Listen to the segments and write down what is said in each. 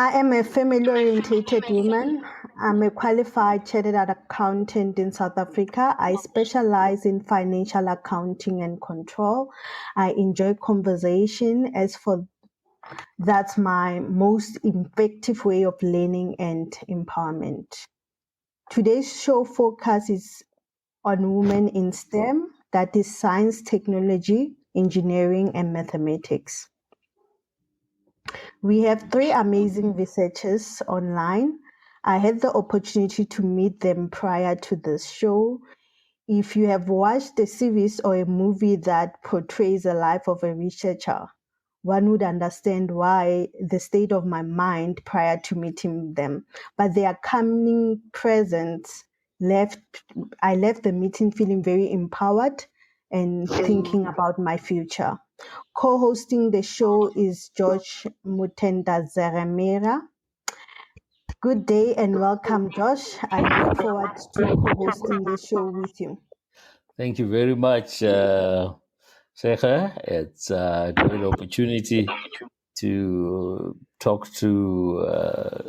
I am a family-oriented woman. I'm a qualified chartered accountant in South Africa. I specialize in financial accounting and control. I enjoy conversation. That's my most effective way of learning and empowerment. Today's show focus is on women in STEM, that is science, technology, engineering, and mathematics. We have three amazing researchers online. I had the opportunity to meet them prior to this show. If you have watched a series or a movie that portrays the life of a researcher, one would understand why the state of my mind prior to meeting them. But their coming presence I left the meeting feeling very empowered and thinking about my future. Co-hosting the show is George Mutendadzamera. Good day and welcome, Josh. I look forward to co-hosting the show with you. Thank you very much, Sheikha. It's a great opportunity to talk to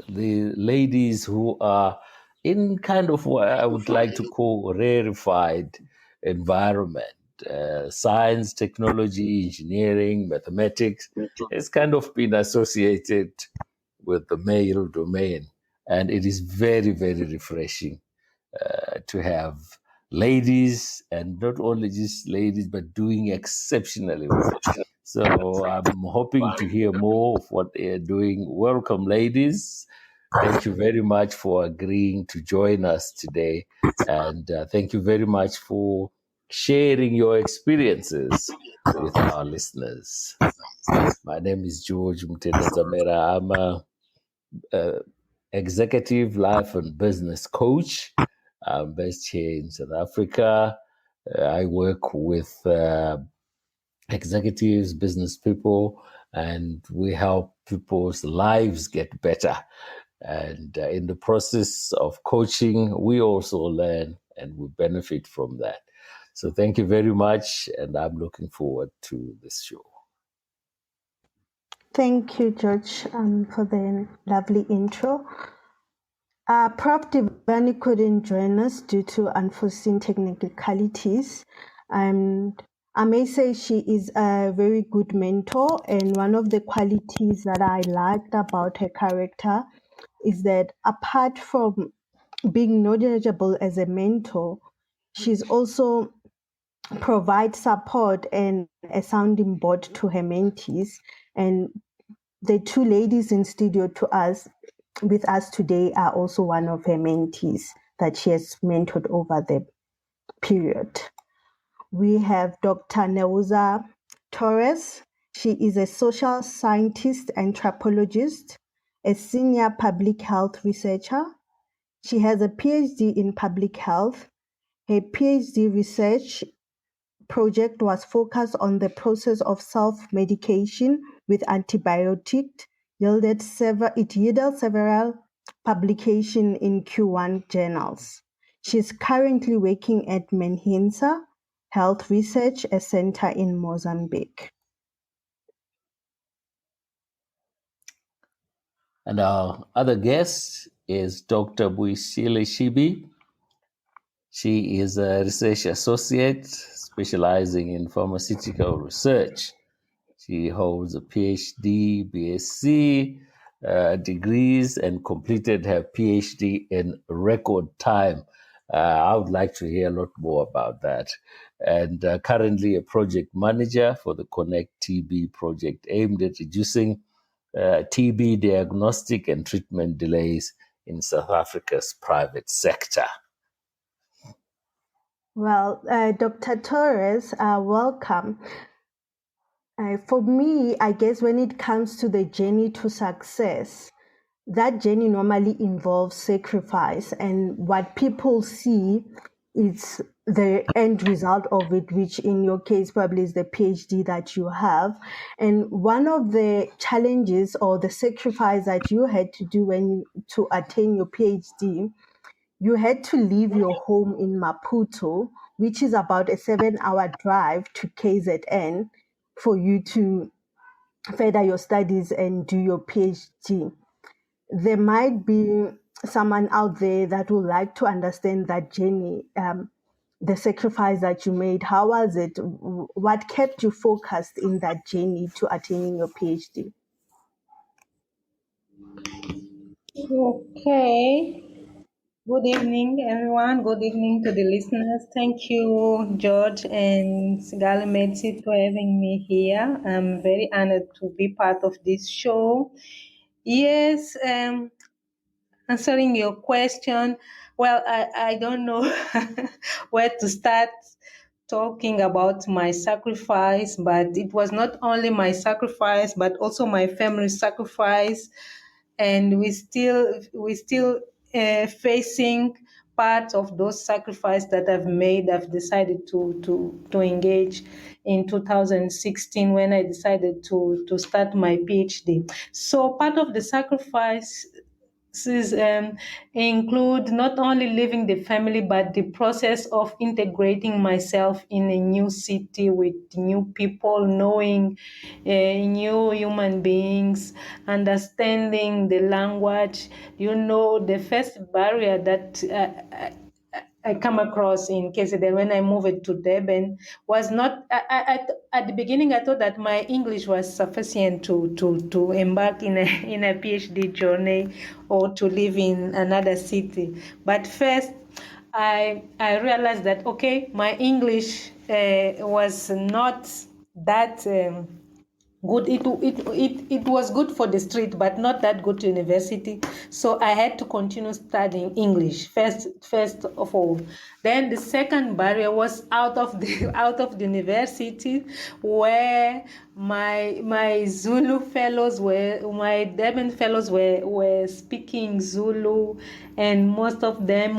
the ladies who are in kind of what I would like to call rarefied environment. Science, technology, engineering, mathematics has kind of been associated with the male domain. And it is very, very refreshing to have ladies, and not only just ladies, but doing exceptionally well. So I'm hoping to hear more of what they are doing. Welcome, ladies. Thank you very much for agreeing to join us today. And thank you very much for sharing your experiences with our listeners. My name is George Mutendadzamera. I'm a executive life and business coach. I'm based here in South Africa. I work with executives, business people, and we help people's lives get better. And in the process of coaching, we also learn and we benefit from that. So thank you very much, and I'm looking forward to this show. Thank you, George, for the lovely intro. Prof. Divani couldn't join us due to unforeseen technicalities. And I may say she is a very good mentor, and one of the qualities that I liked about her character is that apart from being knowledgeable as a mentor, she's also provide support and a sounding board to her mentees. And the two ladies in studio with us today are also one of her mentees that she has mentored over the period. We have Dr. Neusa Torres. She is a social scientist, anthropologist, a senior public health researcher. She has a PhD in public health. Her PhD research project was focused on the process of self-medication with antibiotics. It yielded several publications in Q1 journals. She's currently working at Menhinsa Health Research, a center in Mozambique. And our other guest is Dr. Buyisile Chibi. She is a research associate specializing in pharmaceutical research. She holds a PhD, BSc degrees, and completed her PhD in record time. I would like to hear a lot more about that. And currently a project manager for the Connect TB project aimed at reducing TB diagnostic and treatment delays in South Africa's private sector. Well, Dr. Torres, welcome. For me, I guess when it comes to the journey to success, that journey normally involves sacrifice, and what people see is the end result of it, which in your case probably is the PhD that you have. And one of the challenges or the sacrifice that you had to do to attain your PhD, you had to leave your home in Maputo, which is about a 7-hour drive to KZN, for you to further your studies and do your PhD. there might be someone out there that would like to understand that journey, the sacrifice that you made. How was it? What kept you focused in that journey to attaining your PhD? Okay. Good evening, everyone. Good evening to the listeners. Thank you, George and Sekgalemetsi, for having me here. I'm very honored to be part of this show. Yes, answering your question, well, I don't know where to start talking about my sacrifice, but it was not only my sacrifice, but also my family's sacrifice. And we still facing part of those sacrifices that I've made. I've decided to engage in 2016 when I decided to start my PhD. So part of the sacrifice include not only leaving the family, but the process of integrating myself in a new city with new people, knowing new human beings, understanding the language. The first barrier that I come across in KZN when I moved to Durban was not. At the beginning, I thought that my English was sufficient to embark in a PhD journey or to live in another city. But first, I realized that okay, my English was not that. Good. It was good for the street, but not that good to university. So I had to continue studying English first of all. Then the second barrier was out of the out of the university, where my Zulu fellows were my Durban fellows were speaking Zulu, and most of them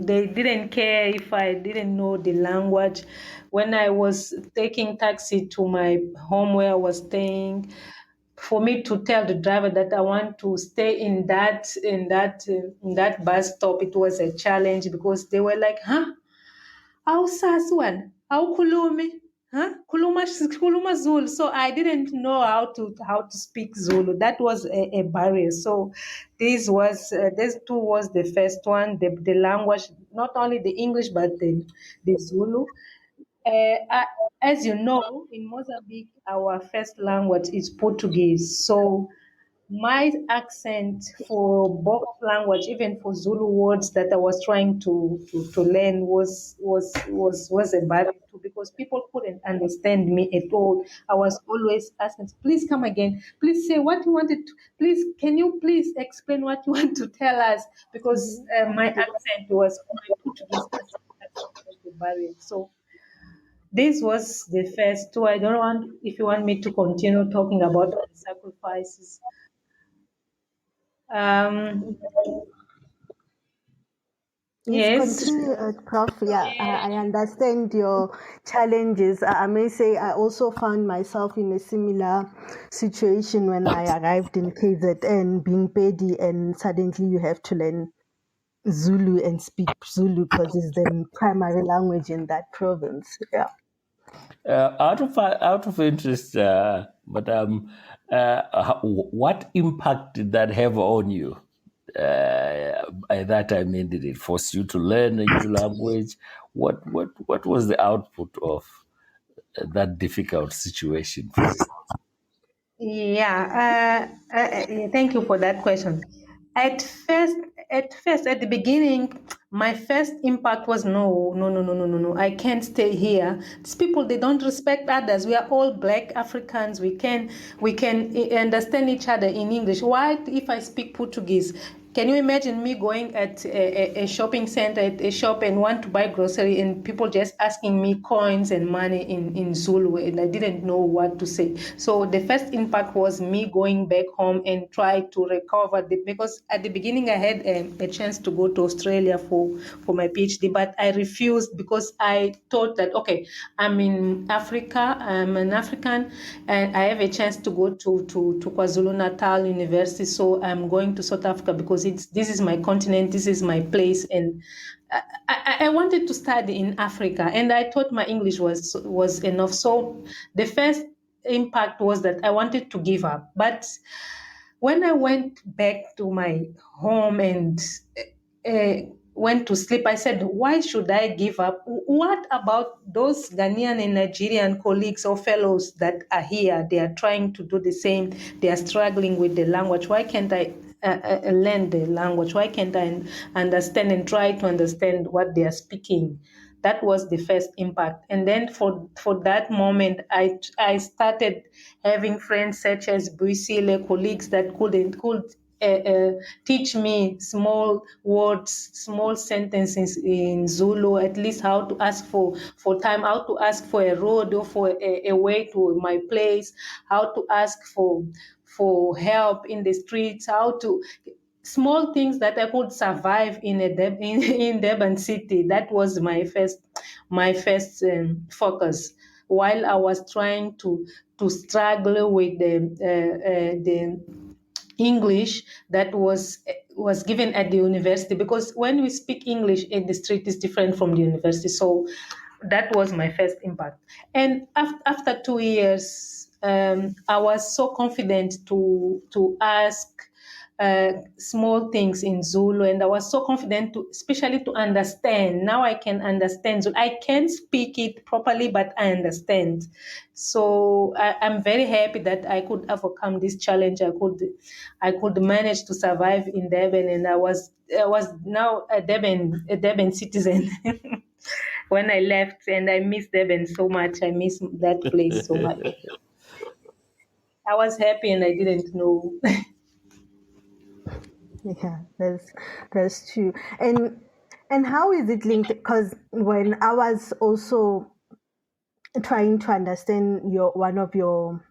they didn't care if I didn't know the language. When I was taking taxi to my home where I was staying, for me to tell the driver that I want to stay in that bus stop, it was a challenge because they were like, "Huh? How saswan? How kulumi? Huh? Kuluma Zulu." So I didn't know how to speak Zulu. That was a barrier. So this too was the first one. The language, not only the English but the Zulu. Uh, as you know, in Mozambique, our first language is Portuguese. So my accent for both language, even for Zulu words that I was trying to learn, was a barrier too, because people couldn't understand me at all. I was always asking, please come again, please say what you wanted to, please can you please explain what you want to tell us, because my accent was my Portuguese accent was the barrier. So this was the first two. I don't want if you want me to continue talking about the sacrifices. Um, Yes, yes. continue, Prof. Yeah, I understand your challenges. I may say I also found myself in a similar situation when I arrived in KZN, being Pedi, and suddenly you have to learn Zulu and speak Zulu because it's the primary language in that province. Yeah. Out of interest, Madam, what impact did that have on you? By that I mean, did it force you to learn a new language? What was the output of that difficult situation for you? Yeah. Thank you for that question. At first, at the beginning, my first impact was no, no, no, no, no, no, no. I can't stay here. These people, they don't respect others. We are all Black Africans. We can understand each other in English. Why, if I speak Portuguese? Can you imagine me going at a shopping center, at a shop, and want to buy grocery, and people just asking me coins and money in Zulu, and I didn't know what to say. So the first impact was me going back home and try to recover because at the beginning I had a chance to go to Australia for my PhD, but I refused because I thought that okay, I'm in Africa, I'm an African, and I have a chance to go to KwaZulu Natal University, so I'm going to South Africa because this is my continent, this is my place, and I wanted to study in Africa, and I thought my English was enough. So the first impact was that I wanted to give up, but when I went back to my home and went to sleep, I said, why should I give up? What about those Ghanaian and Nigerian colleagues or fellows that are here? They are trying to do the same. They are struggling with the language. Why can't I learn the language? Why can't I understand and try to understand what they are speaking? That was the first impact. And then for that moment, I started having friends such as Buyisile, colleagues that could teach me small words, small sentences in Zulu, at least how to ask for time, how to ask for a road or for a way to my place, how to ask for help in the streets, how to small things that I could survive in in Durban city. That was my first focus. While I was trying to struggle with the English that was given at the university, because when we speak English in the street is different from the university. So that was my first impact. And after 2 years, I was so confident to ask small things in Zulu, and I was so confident to, especially to understand. Now I can understand Zulu. I can't speak it properly, but I understand. So I'm very happy that I could overcome this challenge. I could manage to survive in Durban, and I was now a Durban citizen. When I left, and I miss Durban so much. I miss that place so much. I was happy, and I didn't know. Yeah, that's true. And how is it linked? Because when I was also trying to understand one of your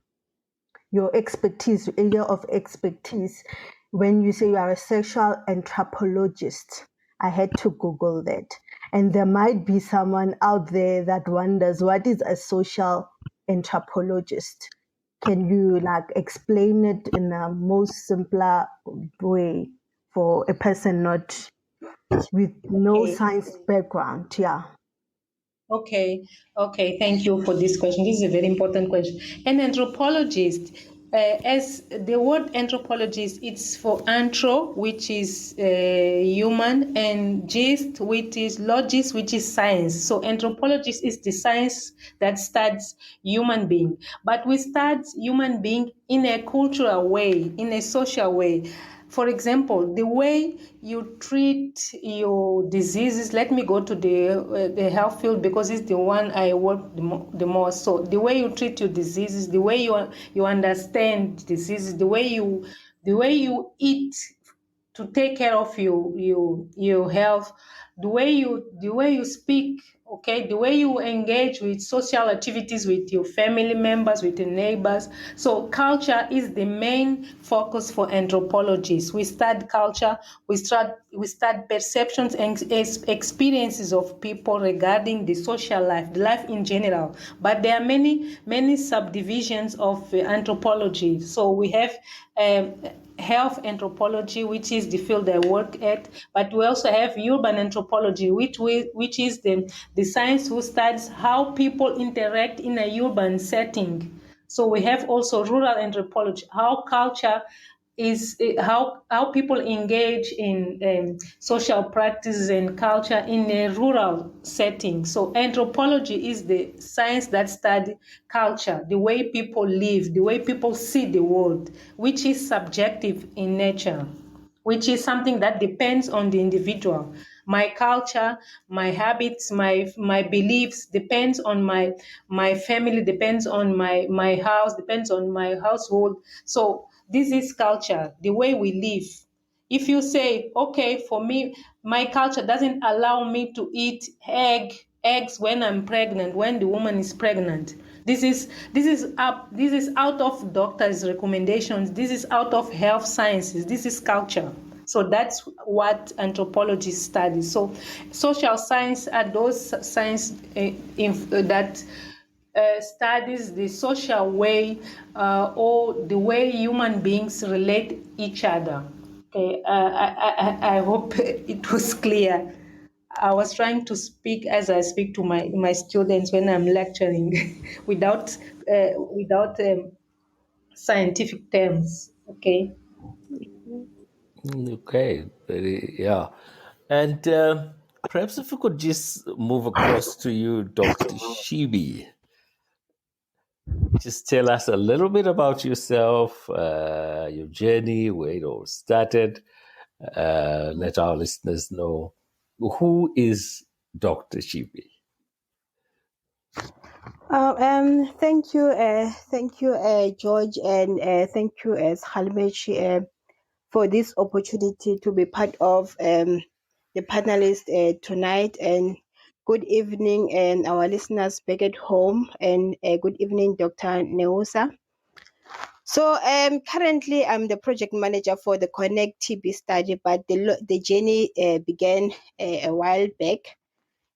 expertise, area of expertise, when you say you are a sexual anthropologist, I had to Google that. And there might be someone out there that wonders, what is a social anthropologist? Can you explain it in a most simpler way for a person not with no Okay. science background? Yeah. Okay, thank you for this question. This is a very important question. An anthropologist, as the word anthropologist, it's for anthro, which is human, and gist, which is logist, which is science. So anthropologist is the science that studies human being, but we study human being in a cultural way, in a social way. For example, the way you treat your diseases. Let me go to the health field because it's the one I work the most. So the way you treat your diseases, the way you understand diseases, the way you eat to take care of your health, the way you speak, okay, the way you engage with social activities with your family members, with your neighbors. So culture is the main focus for anthropologists. We study culture, we study perceptions and experiences of people regarding the social life, the life in general. But there are many subdivisions of anthropology. So we have health anthropology, which is the field I work at, but we also have urban anthropology, which is the science who studies how people interact in a urban setting. So we have also rural anthropology, how culture is how people engage in social practices and culture in a rural setting. So anthropology is the science that study culture, the way people live, the way people see the world, which is subjective in nature, which is something that depends on the individual. My culture, my habits, my beliefs depends on my family, depends on my house, depends on my household. So this is culture, the way we live. If you say, okay, for me, my culture doesn't allow me to eat eggs when I'm pregnant, when the woman is pregnant. This is out of doctors' recommendations. This is out of health sciences. This is culture. So that's what anthropology studies. So social science are those science that studies the social way or the way human beings relate each other. Okay, I hope it was clear. I was trying to speak as I speak to my students when I'm lecturing, without scientific terms. Okay. Okay, yeah. And perhaps if we could just move across to you, Dr. Chibi. Just tell us a little bit about yourself, your journey, where it all started. Let our listeners know who is Dr. Chibi. Thank you, George, and thank you, Sekgalemetsi, for this opportunity to be part of the panelists tonight. And good evening, and our listeners back at home, and good evening, Dr. Nerosa. So currently, I'm the project manager for the Connect TB study, but the journey began a while back.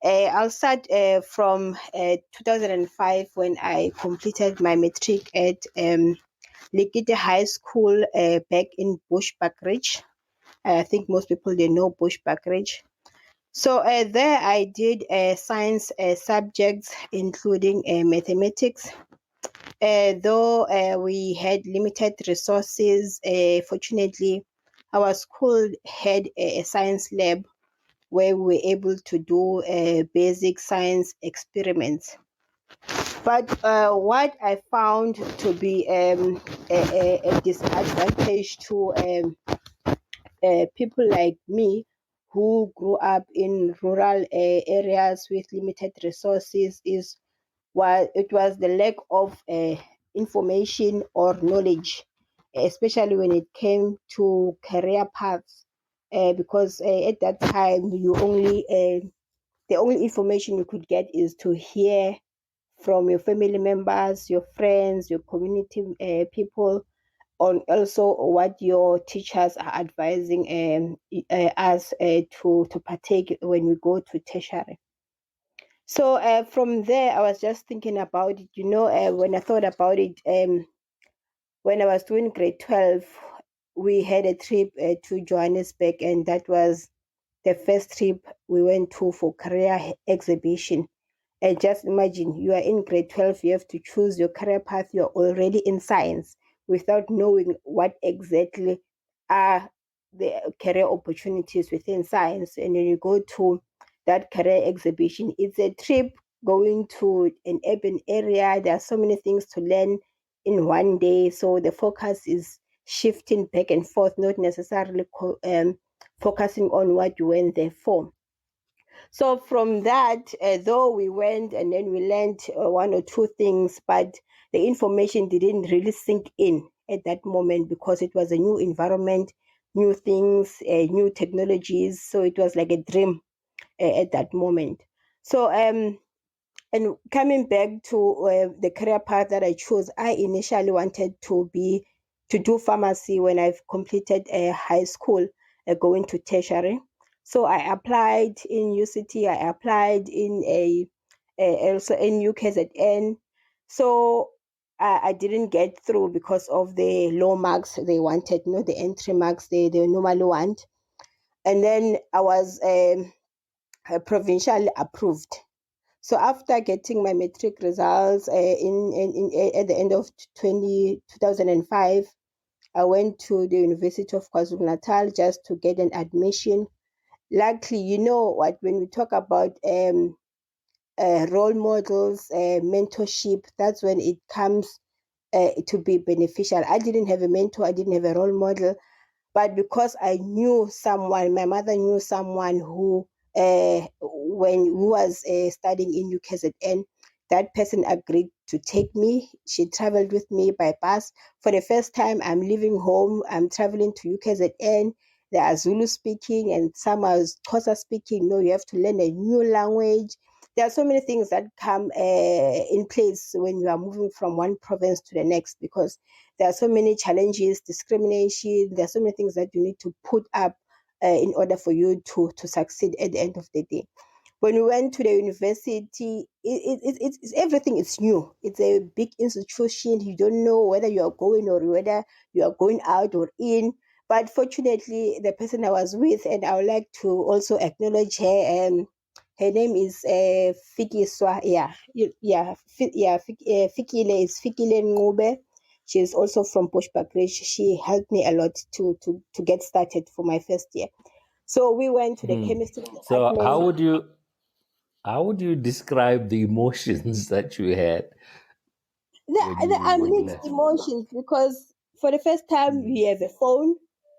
I'll start from 2005 when I completed my matric at Lekete High School back in Bushbuckridge. I think most people they know Bushbuckridge. So there I did science subjects including mathematics. Though we had limited resources, fortunately, our school had a science lab where we were able to do basic science experiments. But what I found to be a disadvantage to people like me who grew up in rural areas with limited resources is it was the lack of information or knowledge, especially when it came to career paths. Because at that time, the only information you could get is to hear from your family members, your friends, your community people, on also what your teachers are advising us to partake when we go to tertiary. So from there, I was just thinking about it. When I thought about it, when I was doing grade 12, we had a trip to Johannesburg, and that was the first trip we went to for career exhibition. And just imagine you are in grade 12, you have to choose your career path, you're already in science without knowing what exactly are the career opportunities within science. And when you go to that career exhibition, it's a trip going to an urban area. There are so many things to learn in one day. So the focus is shifting back and forth, not necessarily focusing on what you went there for. So from that, though we went and then we learned one or two things, but the information didn't really sink in at that moment because it was a new environment, new things, new technologies. So it was like a dream at that moment. So and coming back to the career path that I chose, I initially wanted to do pharmacy when I've completed high school, going to tertiary. So I applied in UCT, I applied in also in UKZN. So I didn't get through because of the low marks they wanted, the entry marks they normally want. And then I was provincially approved. So after getting my matric results at the end of 2005, I went to the University of KwaZulu-Natal just to get an admission. Luckily, you know what, when we talk about role models, mentorship, that's when it comes to be beneficial. I didn't have a mentor, I didn't have a role model, but because I knew someone, my mother knew someone who, when who was studying in UKZN, that person agreed to take me. She traveled with me by bus. For the first time, I'm leaving home. I'm traveling to UKZN. They are Zulu speaking and some are Xhosa speaking. No, you have to learn a new language. There are so many things that come in place when you are moving from one province to the next, because there are so many challenges, discrimination. There are so many things that you need to put up in order for you to succeed at the end of the day. When we went to the university, it's everything is new. It's a big institution. You don't know whether you are going or whether you are going out or in. But fortunately, the person I was with, and I would like to also acknowledge her. Her name is Fikiswa. Fikile is Fikile Ngube. She's also from Bushbuckridge. She helped me a lot to get started for my first year. So we went to the chemistry So department. how would you describe the emotions that you had when There are you mixed left? emotions because for the first time you have a phone.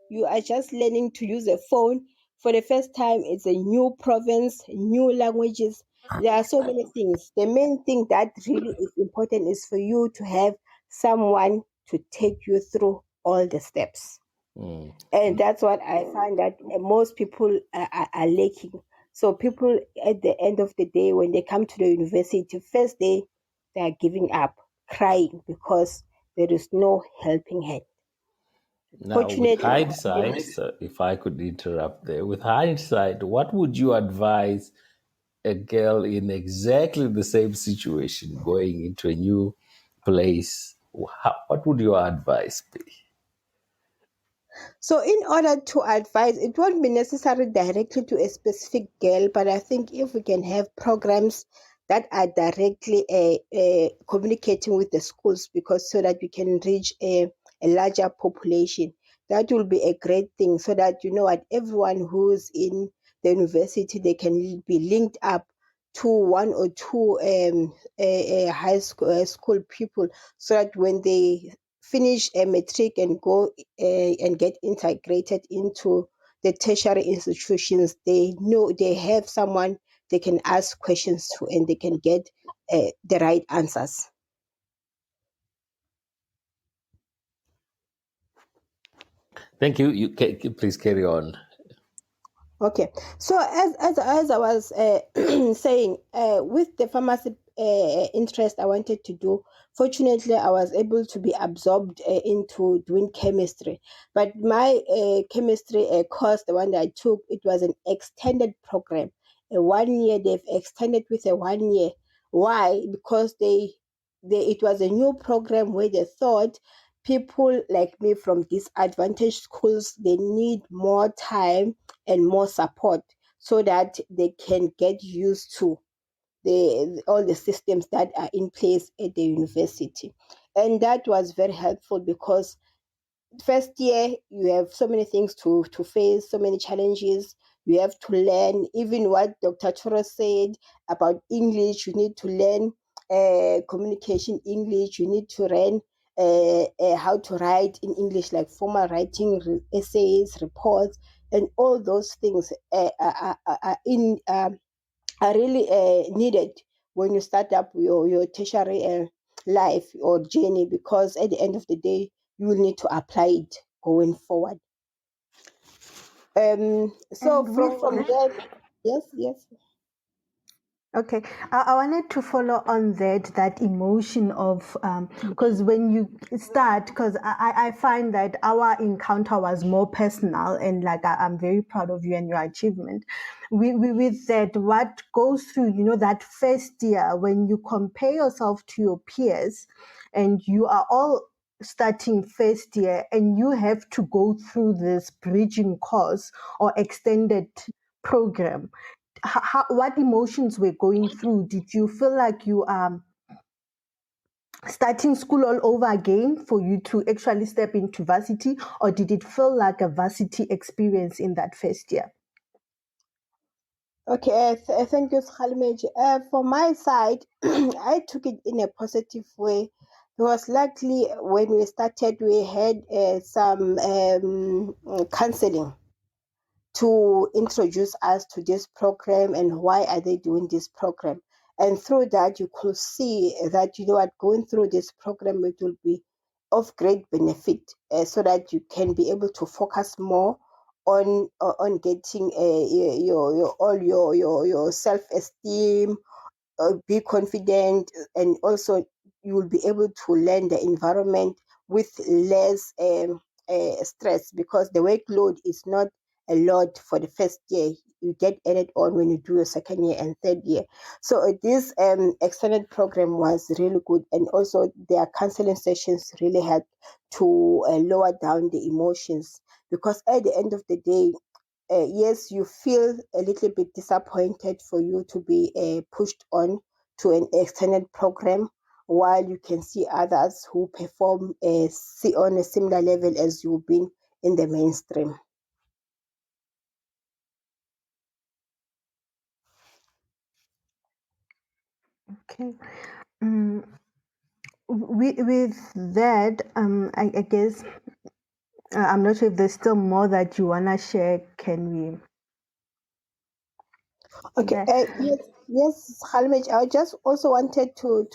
You are just learning to use a phone. For the first time, it's a new province, new languages. There are so many things. The main thing that really is important is for you to have someone to take you through all the steps. Mm. And that's what I find that most people are lacking. So people at the end of the day, when they come to the university, first day, they are giving up, crying because there is no helping hand. Now, with Fortunately, hindsight, so if I could interrupt there, with hindsight, what would you advise a girl in exactly the same situation going into a new place? What would your advice be? so in order to advise, it won't be necessary directly to a specific girl, but I think if we can have programs that are directly communicating with the schools, because so that we can reach a larger population, that will be a great thing. So that you know what, everyone who's in the university, they can be linked up to one or two high school people, so that when they finish a matric and go and get integrated into the tertiary institutions, they know they have someone they can ask questions to and they can get the right answers. Thank you. Please carry on. Okay, so as I was saying, with the pharmacy interest I wanted to do, fortunately I was able to be absorbed into doing chemistry. But my chemistry course, the one that I took, it was an extended program, a 1 year. They've extended with a 1 year. Why? Because it was a new program where they thought people like me from disadvantaged schools, they need more time and more support so that they can get used to all the systems that are in place at the university. And that was very helpful because first year you have so many things to face, so many challenges. You have to learn even what Dr. Torres said about English. You need to learn communication English. You need to learn how to write in English, like formal writing, essays, reports, and all those things are really needed when you start up your tertiary life or journey, because at the end of the day, you will need to apply it going forward. So And from with there, yes. Okay, I wanted to follow on that emotion of because when you start, because I find that our encounter was more personal, and like I'm very proud of you and your achievement. With that, what goes through, that first year when you compare yourself to your peers, and you are all starting first year, and you have to go through this bridging course or extended program. What emotions were going through? Did you feel like you are starting school all over again for you to actually step into varsity, or did it feel like a varsity experience in that first year? Okay, thank you, Sekgalemetsi. For my side, I took it in a positive way. It was likely when we started, we had some counseling to introduce us to this program and why are they doing this program. And through that, you could see that, what, going through this program, it will be of great benefit, so that you can be able to focus more on getting your self-esteem, be confident, and also you will be able to learn the environment with less stress, because the workload is not a lot for the first year. You get added on when you do your second year and third year. So this extended program was really good, and also their counseling sessions really helped to lower down the emotions, because at the end of the day, yes, you feel a little bit disappointed for you to be pushed on to an extended program, while you can see others who perform on a similar level as you've been in the mainstream. Okay. With that, I guess I'm not sure if there's still more that you wanna share. Can we? Okay. Yeah. Yes, Kgalemachi, I just also wanted to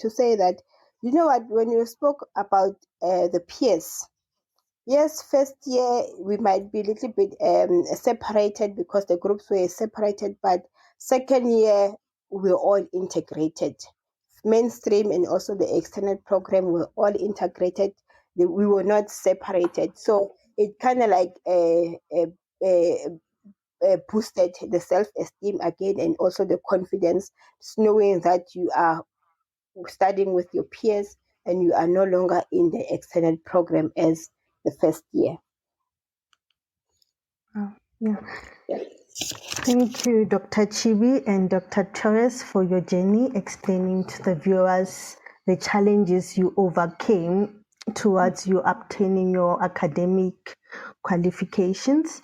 say that, you know what, when you spoke about the peers, yes, first year we might be a little bit separated because the groups were separated, but second year we're all integrated. Mainstream and also the external program were all integrated. We were not separated. So it kind of like boosted the self-esteem again, and also the confidence, knowing that you are studying with your peers and you are no longer in the external program as the first year. Oh, yeah. Thank you, Dr. Chibi and Dr. Torres, for your journey explaining to the viewers the challenges you overcame towards you obtaining your academic qualifications.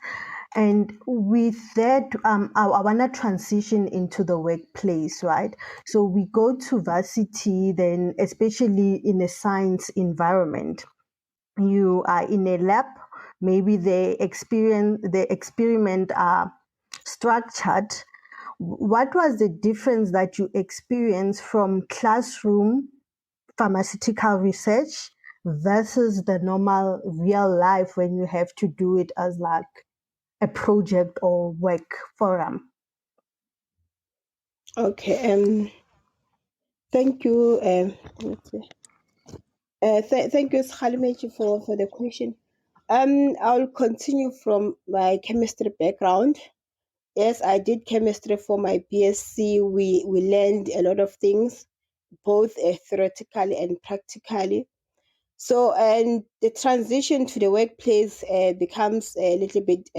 And with that, I want to transition into the workplace, right? So we go to varsity, then especially in a science environment, you are in a lab, maybe the experiment are structured. What was the difference that you experienced from classroom pharmaceutical research versus the normal real life when you have to do it as like a project or work forum? Okay. Thank you. Thank you, Kgalemachi, for the question. I'll continue from my chemistry background. Yes, I did chemistry for my BSc. We learned a lot of things, both theoretically and practically. So, and the transition to the workplace becomes a little bit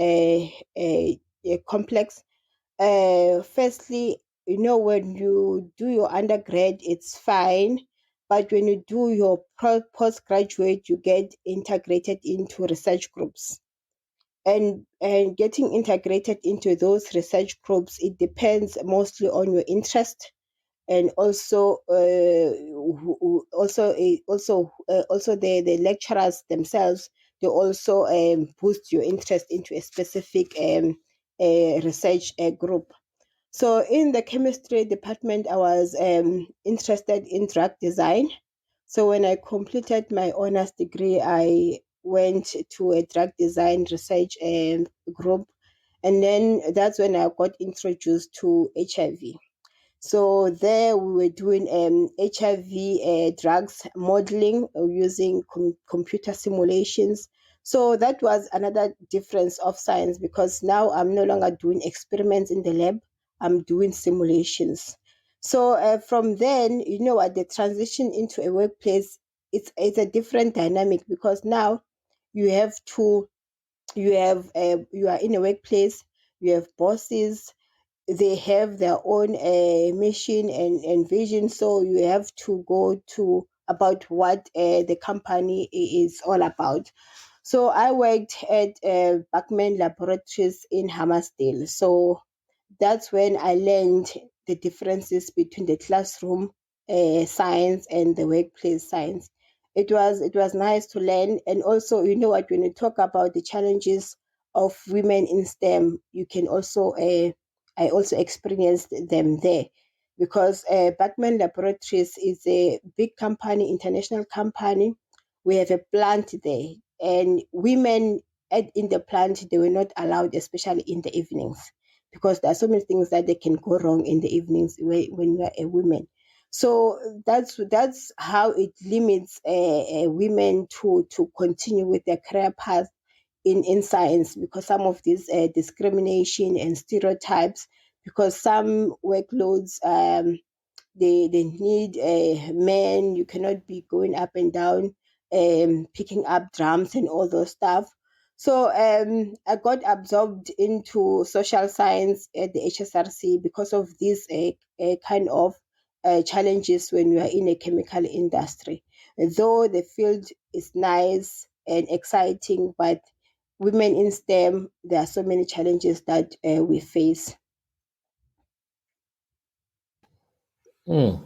complex. Firstly, you know, when you do your undergrad, it's fine. But when you do your postgraduate, you get integrated into research groups. And getting integrated into those research groups, it depends mostly on your interest, and also also the lecturers themselves. They also boost your interest into a specific research group. So in the chemistry department, I was interested in drug design. So when I completed my honors degree, I went to a drug design research group, and then that's when I got introduced to HIV. So there we were doing HIV drugs modeling using computer simulations. So that was another difference of science, because now I'm no longer doing experiments in the lab, I'm doing simulations. So from then, you know what, the transition into a workplace, it's a different dynamic, because now you have to, you are in a workplace, you have bosses, they have their own mission and vision. So you have to go to about what the company is all about. So I worked at Bachman Laboratories in Hammersdale. So that's when I learned the differences between the classroom science and the workplace science. It was nice to learn. And also, you know what, when you talk about the challenges of women in STEM, you can also I also experienced them there, because Bachman Laboratories is a big company, international company. We have a plant there, and women in the plant, they were not allowed, especially in the evenings, because there are so many things that they can go wrong in the evenings when you are a woman. So that's how it limits women to continue with their career path in science, because some of these discrimination and stereotypes, because some workloads they need men. You cannot be going up and down picking up drums and all those stuff. So I got absorbed into social science at the HSRC because of this kind of challenges when you are in a chemical industry. Though the field is nice and exciting, but women in STEM, there are so many challenges that we face. Mm.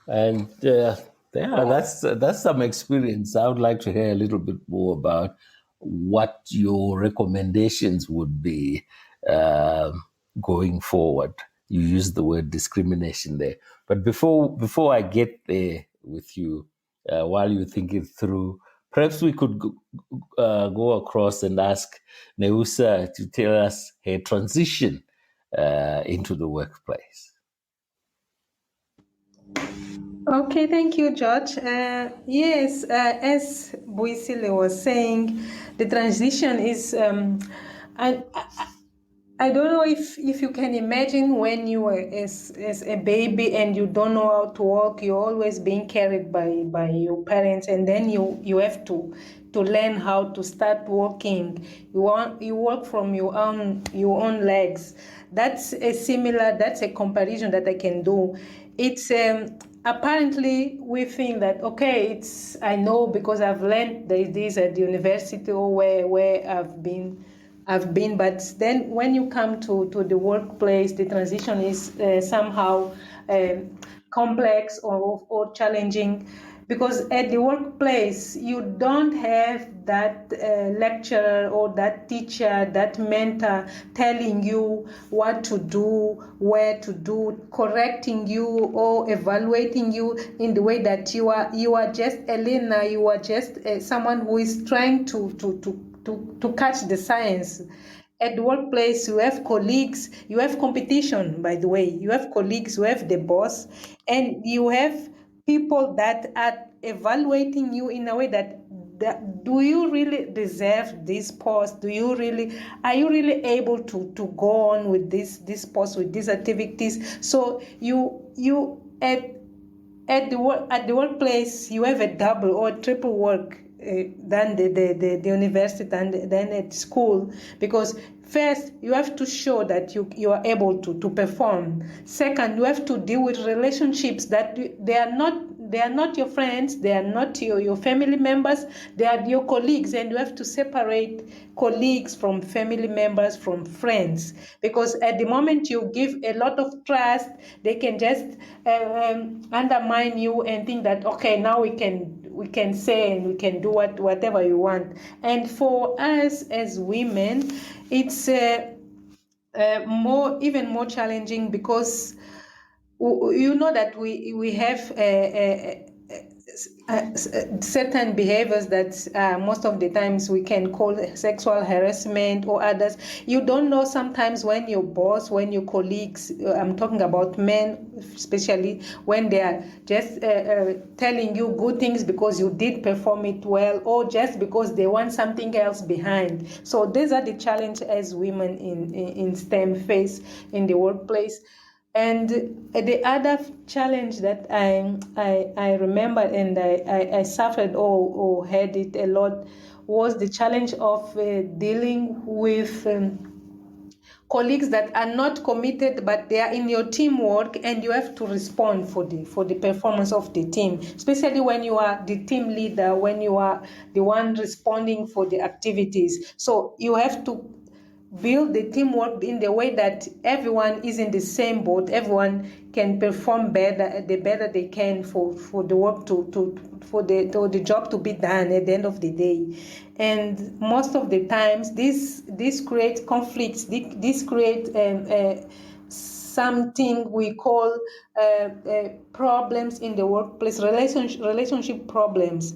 And yeah, that's some experience. I would like to hear a little bit more about what your recommendations would be going forward. You used the word discrimination there, but before I get there with you, while you think it through, perhaps we could go across and ask Neusa to tell us her transition into the workplace. Okay, thank you, George. Yes, as Buyisile was saying, the transition is, I don't know if you can imagine when you were as a baby and you don't know how to walk, you're always being carried by your parents, and then you have to learn how to start walking. You walk from your own legs. That's a comparison that I can do. It's apparently we think that okay, I know because I've learned this at the university or where I've been, but then when you come to the workplace, the transition is somehow complex or challenging, because at the workplace you don't have that lecturer or that teacher, that mentor telling you what to do, where to do, correcting you or evaluating you in the way that you are just a learner, you are just someone who is trying to catch the science. At the workplace, you have colleagues, you have competition, by the way. You have colleagues, you have the boss, and you have people that are evaluating you in a way that do you really deserve this post? Are you really able to go on with this post, with these activities? So you at the workplace you have a double or triple work than the university than at school, because first you have to show that you are able to perform. Second, you have to deal with relationships that they are not your friends, they are not your family members, they are your colleagues, and you have to separate colleagues from family members from friends, because at the moment you give a lot of trust, they can just undermine you and think that okay, now we can say and we can do whatever you want. And for us as women, it's even more challenging, because you know that we have certain behaviors that most of the times we can call sexual harassment or others. You don't know sometimes when your boss, when your colleagues, I'm talking about men especially, when they are just telling you good things because you did perform it well, or just because they want something else behind. So these are the challenges as women in STEM face in the workplace. And the other challenge that I remember and I suffered or had it a lot was the challenge of dealing with colleagues that are not committed, but they are in your teamwork, and you have to respond for the performance of the team, especially when you are the team leader, when you are the one responding for the activities. So you have to build the teamwork in the way that everyone is in the same boat, everyone can perform better, the better they can for the work for the job to be done at the end of the day. And most of the times this creates conflicts, this creates something we call problems in the workplace, relationship problems.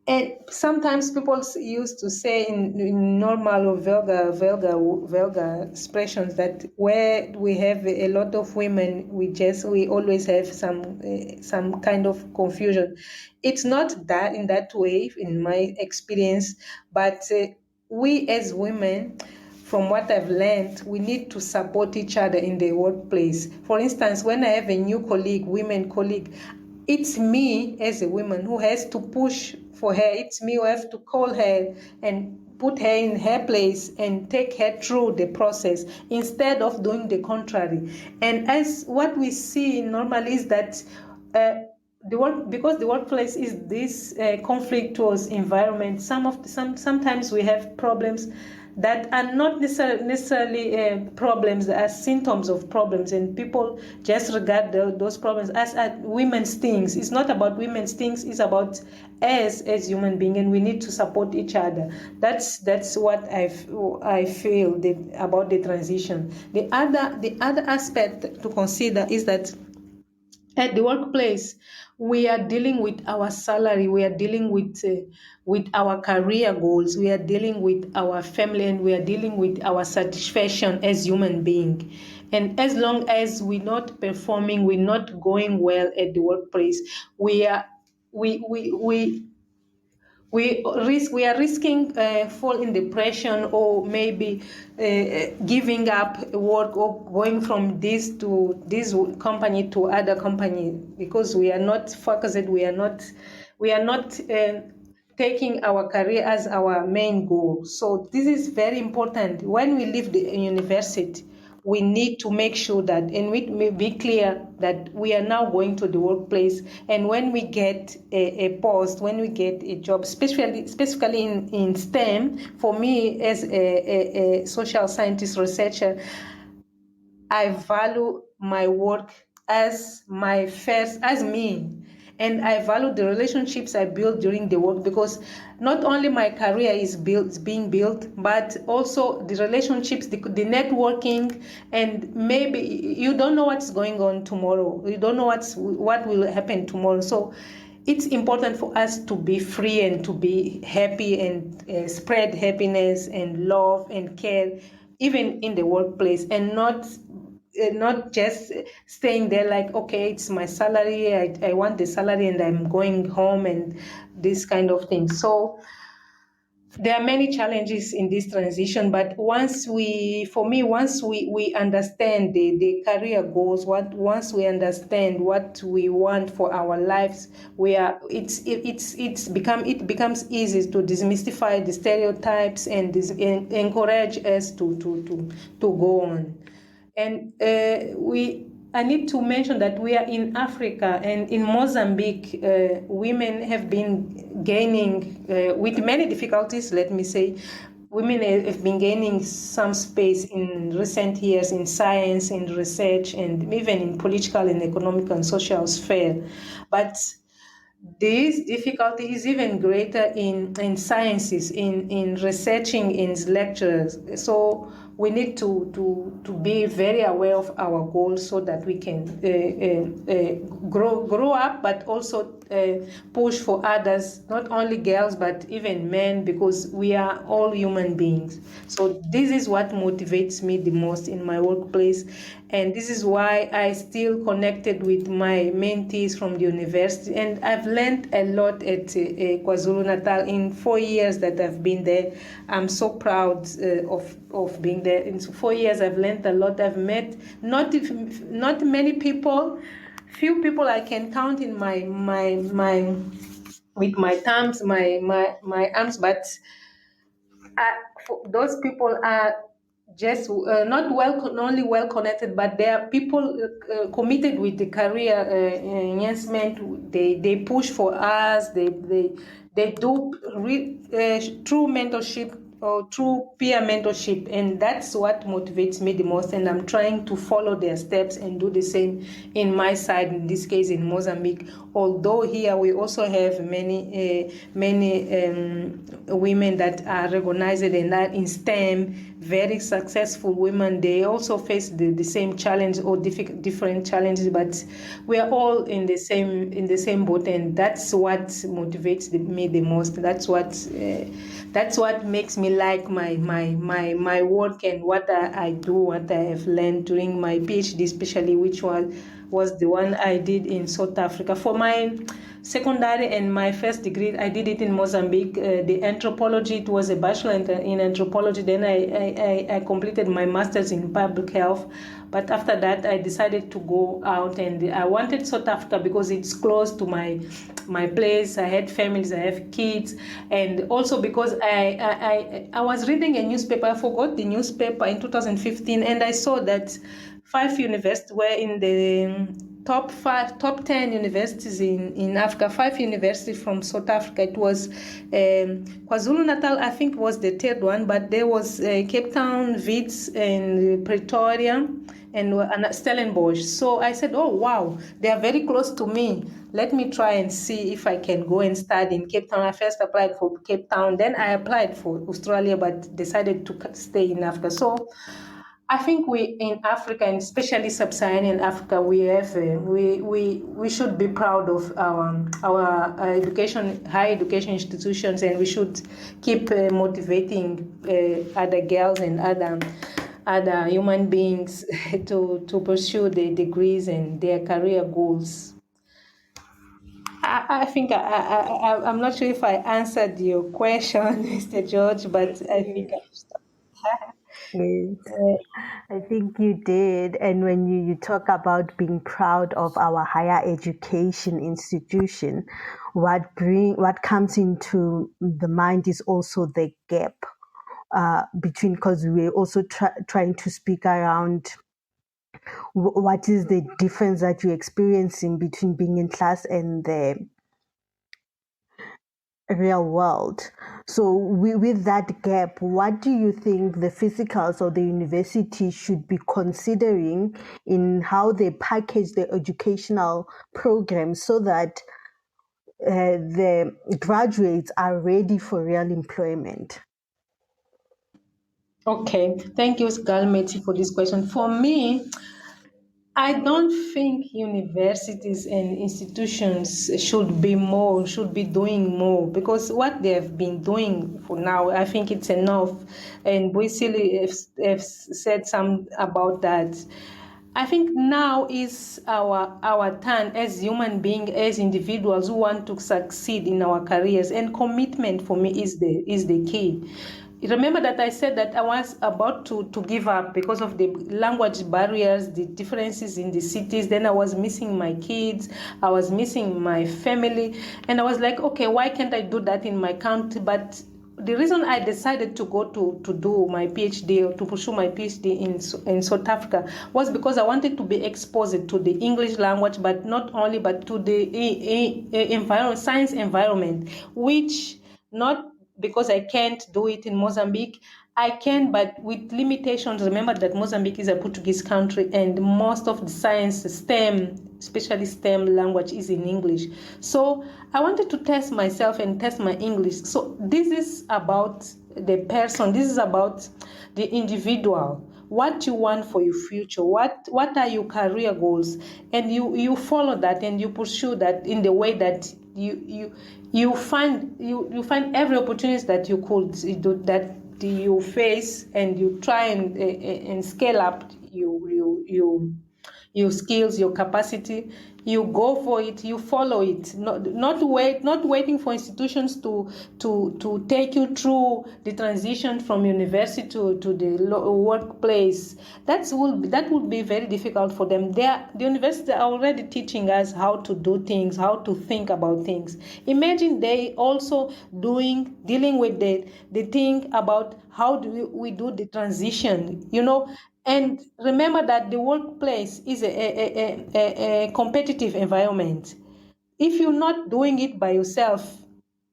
And sometimes people used to say in normal or vulgar expressions that where we have a lot of women, we always have some kind of confusion. It's not that in that way, in my experience, but we as women, from what I've learned, we need to support each other in the workplace. For instance, when I have a new women colleague, it's me as a woman who has to push for her. It's me who have to call her and put her in her place and take her through the process instead of doing the contrary. And as what we see normally is that because the workplace is this conflictuous environment, sometimes we have problems that are not necessarily problems, as symptoms of problems, and people just regard those problems as women's things. It's not about women's things, it's about us as human beings, and we need to support each other. That's what I feel about the transition. The other aspect to consider is that at the workplace, we are dealing with our salary, we are dealing with our career goals, we are dealing with our family, and we are dealing with our satisfaction as human being. And as long as we're not performing, we're not going well at the workplace, we are we are risking fall in depression, or maybe giving up work, or going from this company to other company, because we are not focused, we are not taking our career as our main goal. So this is very important. When we leave the university, we need to make sure that, and we may be clear that we are now going to the workplace, and when we get a post, when we get a job, specifically in STEM, for me as a social scientist researcher, I value my work as me. And I value the relationships I build during the work, because not only my career is being built, but also the relationships, the networking, and maybe you don't know what's going on tomorrow. You don't know what will happen tomorrow. So it's important for us to be free and to be happy and spread happiness and love and care, even in the workplace, and not just staying there like, okay, it's my salary, I want the salary and I'm going home, and this kind of thing. So there are many challenges in this transition, but once we understand the career goals, once we understand what we want for our lives, it becomes easy to demystify the stereotypes and encourage us to go on. And I need to mention that we are in Africa, and in Mozambique, women have been gaining, with many difficulties, let me say, women have been gaining some space in recent years in science, in research, and even in political and economic and social sphere. But this difficulty is even greater in sciences, in researching, in lectures. So we need to be very aware of our goals, so that we can grow up, but also push for others, not only girls, but even men, because we are all human beings. So this is what motivates me the most in my workplace. And this is why I still connected with my mentees from the university. And I've learned a lot at KwaZulu-Natal in 4 years that I've been there. I'm so proud of being there. In 4 years, I've learned a lot. I've met not many people, few people I can count in my with my thumbs, my arms, but those people are just not only well connected, but they are people committed with the career enhancement. They push for us. They do true mentorship or true peer mentorship, and that's what motivates me the most. And I'm trying to follow their steps and do the same in my side. In this case, in Mozambique, although here we also have many women that are recognized and that in STEM, very successful women. They also face the same challenge or different challenges, but we are all in the same boat, and that's what motivates me the most. That's what makes me like my work and what I do, what I have learned during my PhD, especially, which was the one I did in South Africa. For my secondary and my first degree, I did it in Mozambique. The anthropology, it was a bachelor in anthropology. Then I completed my master's in public health. But after that, I decided to go out, and I wanted South Africa because it's close to my place. I had families, I have kids, and also because I was reading a newspaper. I forgot the newspaper in 2015, and I saw that 5 universities were in the top 10 universities in Africa. 5 universities from South Africa. It was KwaZulu Natal, I think, was the third one, but there was Cape Town, Wits, and Pretoria, and Stellenbosch. So I said, oh wow, they are very close to me. Let me try and see if I can go and study in Cape Town. I first applied for Cape Town, then I applied for Australia, but decided to stay in Africa. So I think we in Africa, and especially sub-Saharan Africa, we have we should be proud of our education, higher education institutions, and we should keep motivating other girls and other human beings to pursue their degrees and their career goals. I think I'm not sure if I answered your question, Mr. George, but I think Yes, I think you did. And when you talk about being proud of our higher education institution, what comes into the mind is also the gap between, because we're also trying to speak around what is the difference that you're experiencing between being in class and the real world. So with that gap, what do you think the physicals or the university should be considering in how they package the educational programs so that the graduates are ready for real employment? okay. Thank you, Sekgalemetsi, for this question. For me, I don't think universities and institutions should be doing more, because what they have been doing for now, I think it's enough. And Buyisile have said some about that. I think now is our turn as human beings, as individuals who want to succeed in our careers, and commitment for me is the key. Remember that I said that I was about to give up because of the language barriers, the differences in the cities. Then I was missing my kids, I was missing my family, and I was like, okay, why can't I do that in my country? But the reason I decided to go to do my PhD, or to pursue my PhD in South Africa, was because I wanted to be exposed to the English language, but not only, but to the science environment, which not because I can't do it in Mozambique. I can, but with limitations. Remember that Mozambique is a Portuguese country, and most of the science, STEM, especially STEM language, is in English. So I wanted to test myself and test my English. So this is about the person. This is about the individual. What you want for your future, what are your career goals, and you follow that and you pursue that in the way that you find every opportunity that you could do, that you face, and you try and scale up your skills, your capacity. You go for it, you follow it, not waiting for institutions to take you through the transition from university to the workplace. That would be very difficult for them. The university are already teaching us how to do things, how to think about things. Imagine they also dealing with the thing about how do we do the transition, and remember that the workplace is a competitive environment. If you're not doing it by yourself,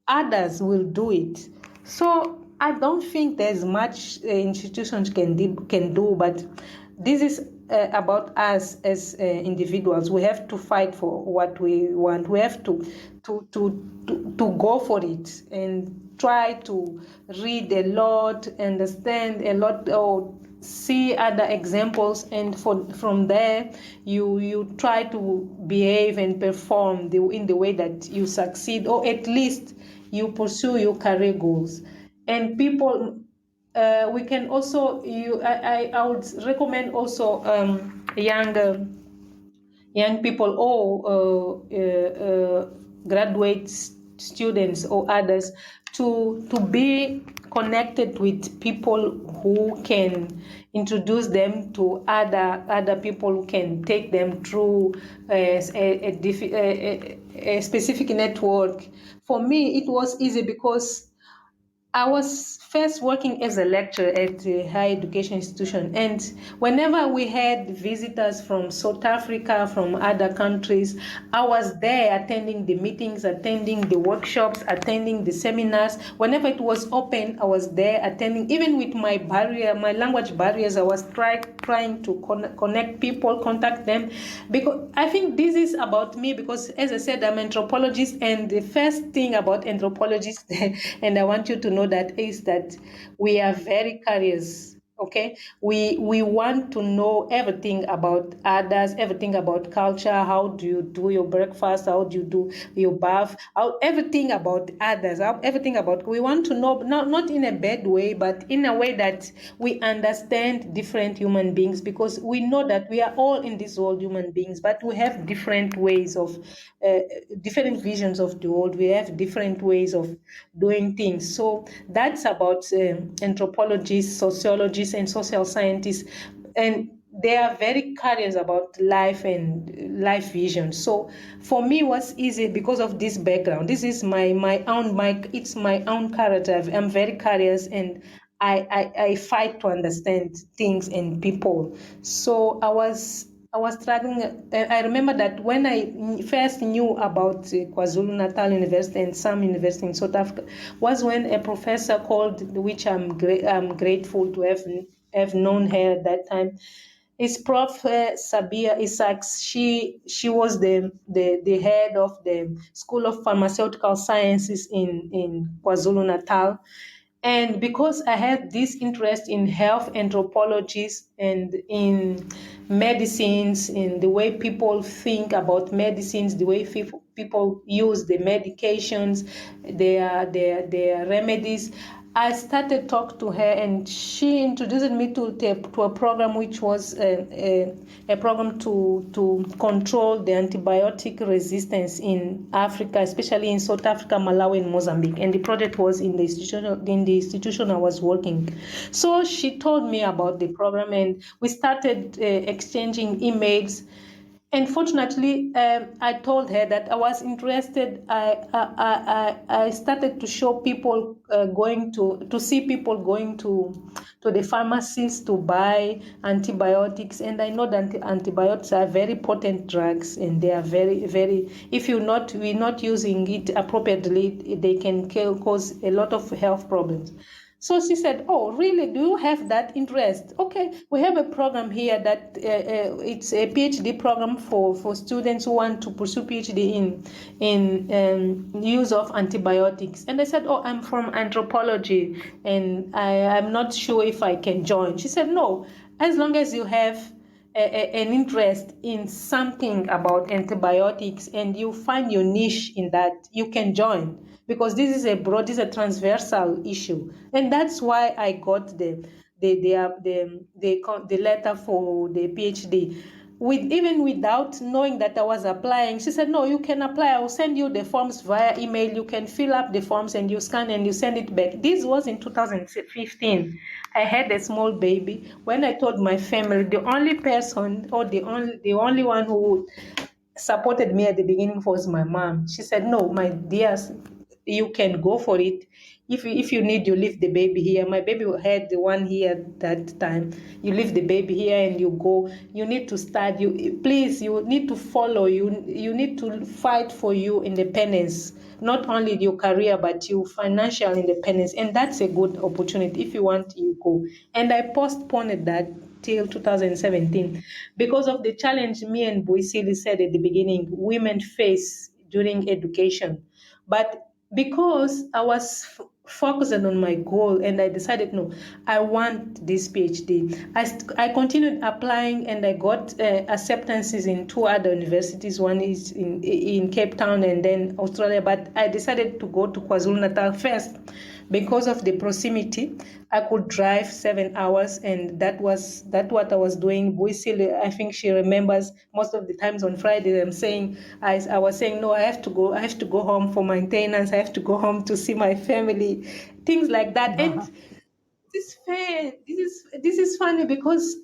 others will do it. So I don't think there's much institutions can do, but this is about us as individuals. We have to fight for what we want. We have to go for it and try to read a lot, understand a lot, or see other examples, and from there you try to behave and perform in the way that you succeed, or at least you pursue your career goals. And people, we can also I would recommend also young people, or graduate students or others to be connected with people who can introduce them to other people who can take them through a specific network. For me, it was easy because I was first working as a lecturer at a higher education institution, and whenever we had visitors from South Africa, from other countries, I was there attending the meetings, attending the workshops, attending the seminars. Whenever it was open, I was there attending. Even with my language barriers, I was trying to connect people, contact them, because I think this is about me. Because as I said, I'm an anthropologist, and the first thing about anthropologists, and I want you to know that, is that we are very curious. Okay, we want to know everything about others, everything about culture. How do you do your breakfast? How do you do your bath? Everything about others. Everything about, we want to know, not in a bad way, but in a way that we understand different human beings, because we know that we are all in this world human beings, but we have different ways of different visions of the world. We have different ways of doing things. So that's about anthropologists, sociologists, and social scientists, and they are very curious about life and life vision. So for me, it was easy because of this background. This is it's my own character. I'm very curious, and I fight to understand things and people. So I was struggling. I remember that when I first knew about KwaZulu Natal University and some university in South Africa was when a professor called, which I'm grateful to have known her at that time. Is Prof. Sabia Isaacs. She was the head of the School of Pharmaceutical Sciences in KwaZulu Natal. And because I had this interest in health anthropologies and in medicines, in the way people think about medicines, the way people use the medications, their remedies, I started talk to her, and she introduced me to a program which was a program to control the antibiotic resistance in Africa, especially in South Africa, Malawi, and Mozambique. And the project was in the institution I was working. So she told me about the program, and we started exchanging emails. And fortunately, I told her that I was interested. I started to show people to see people going to the pharmacies to buy antibiotics. And I know that antibiotics are very potent drugs, and they are very, very, if we're not using it appropriately, they can cause a lot of health problems. So she said, "Oh, really? Do you have that interest? Okay, we have a program here that it's a PhD program for students who want to pursue PhD in use of antibiotics." And I said, "Oh, I'm from anthropology, and I'm not sure if I can join." She said, "No, as long as you have an interest in something about antibiotics and you find your niche in that, you can join, because this is this is a transversal issue." And that's why I got the letter for the PhD. Even without knowing that I was applying, she said, "No, you can apply. I will send you the forms via email. You can fill up the forms and you scan and you send it back." This was in 2015. I had a small baby. When I told my family, the only person, or the only one who supported me at the beginning was my mom. She said, "No, my dears, you can go for it. If you need, you leave the baby here." My baby had the one here that time. "You leave the baby here and you go. You need to start. You need to follow. You need to fight for your independence, not only your career but your financial independence. And that's a good opportunity. If you want, you go." And I postponed that till 2017 because of the challenge me and Buyisile said at the beginning women face during education. But because I was focused on my goal, and I decided, no, I want this PhD. I continued applying, and I got acceptances in two other universities. One is in Cape Town and then Australia. But I decided to go to KwaZulu Natal first because of the proximity. I could drive 7 hours, and that what I was doing. Buyisile, I think she remembers most of the times on Friday I'm saying I was saying no, I have to go home for maintenance, I have to go home to see my family, things like that. And this fair. This is funny because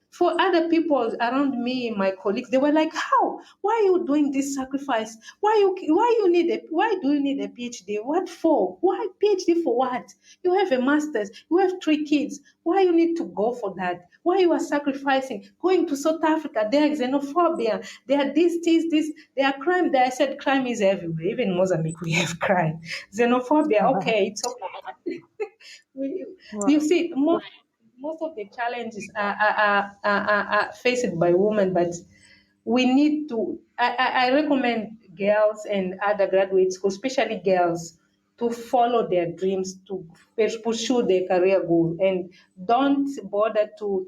for other people around me, my colleagues, they were like, "How? Why are you doing this sacrifice? Why do you need a PhD? What for? Why PhD for what? You have a master's. You have 3 kids. Why you need to go for that? Why you are sacrificing? Going to South Africa? There are xenophobia. There are this. There are crime. There I said crime is everywhere. Even in Mozambique, we have crime. Xenophobia. Okay, it's okay. we, Wow. you see, most of the challenges are faced by women, but we need to. I recommend girls and other graduates, especially girls, to follow their dreams, to pursue their career goal, and don't bother to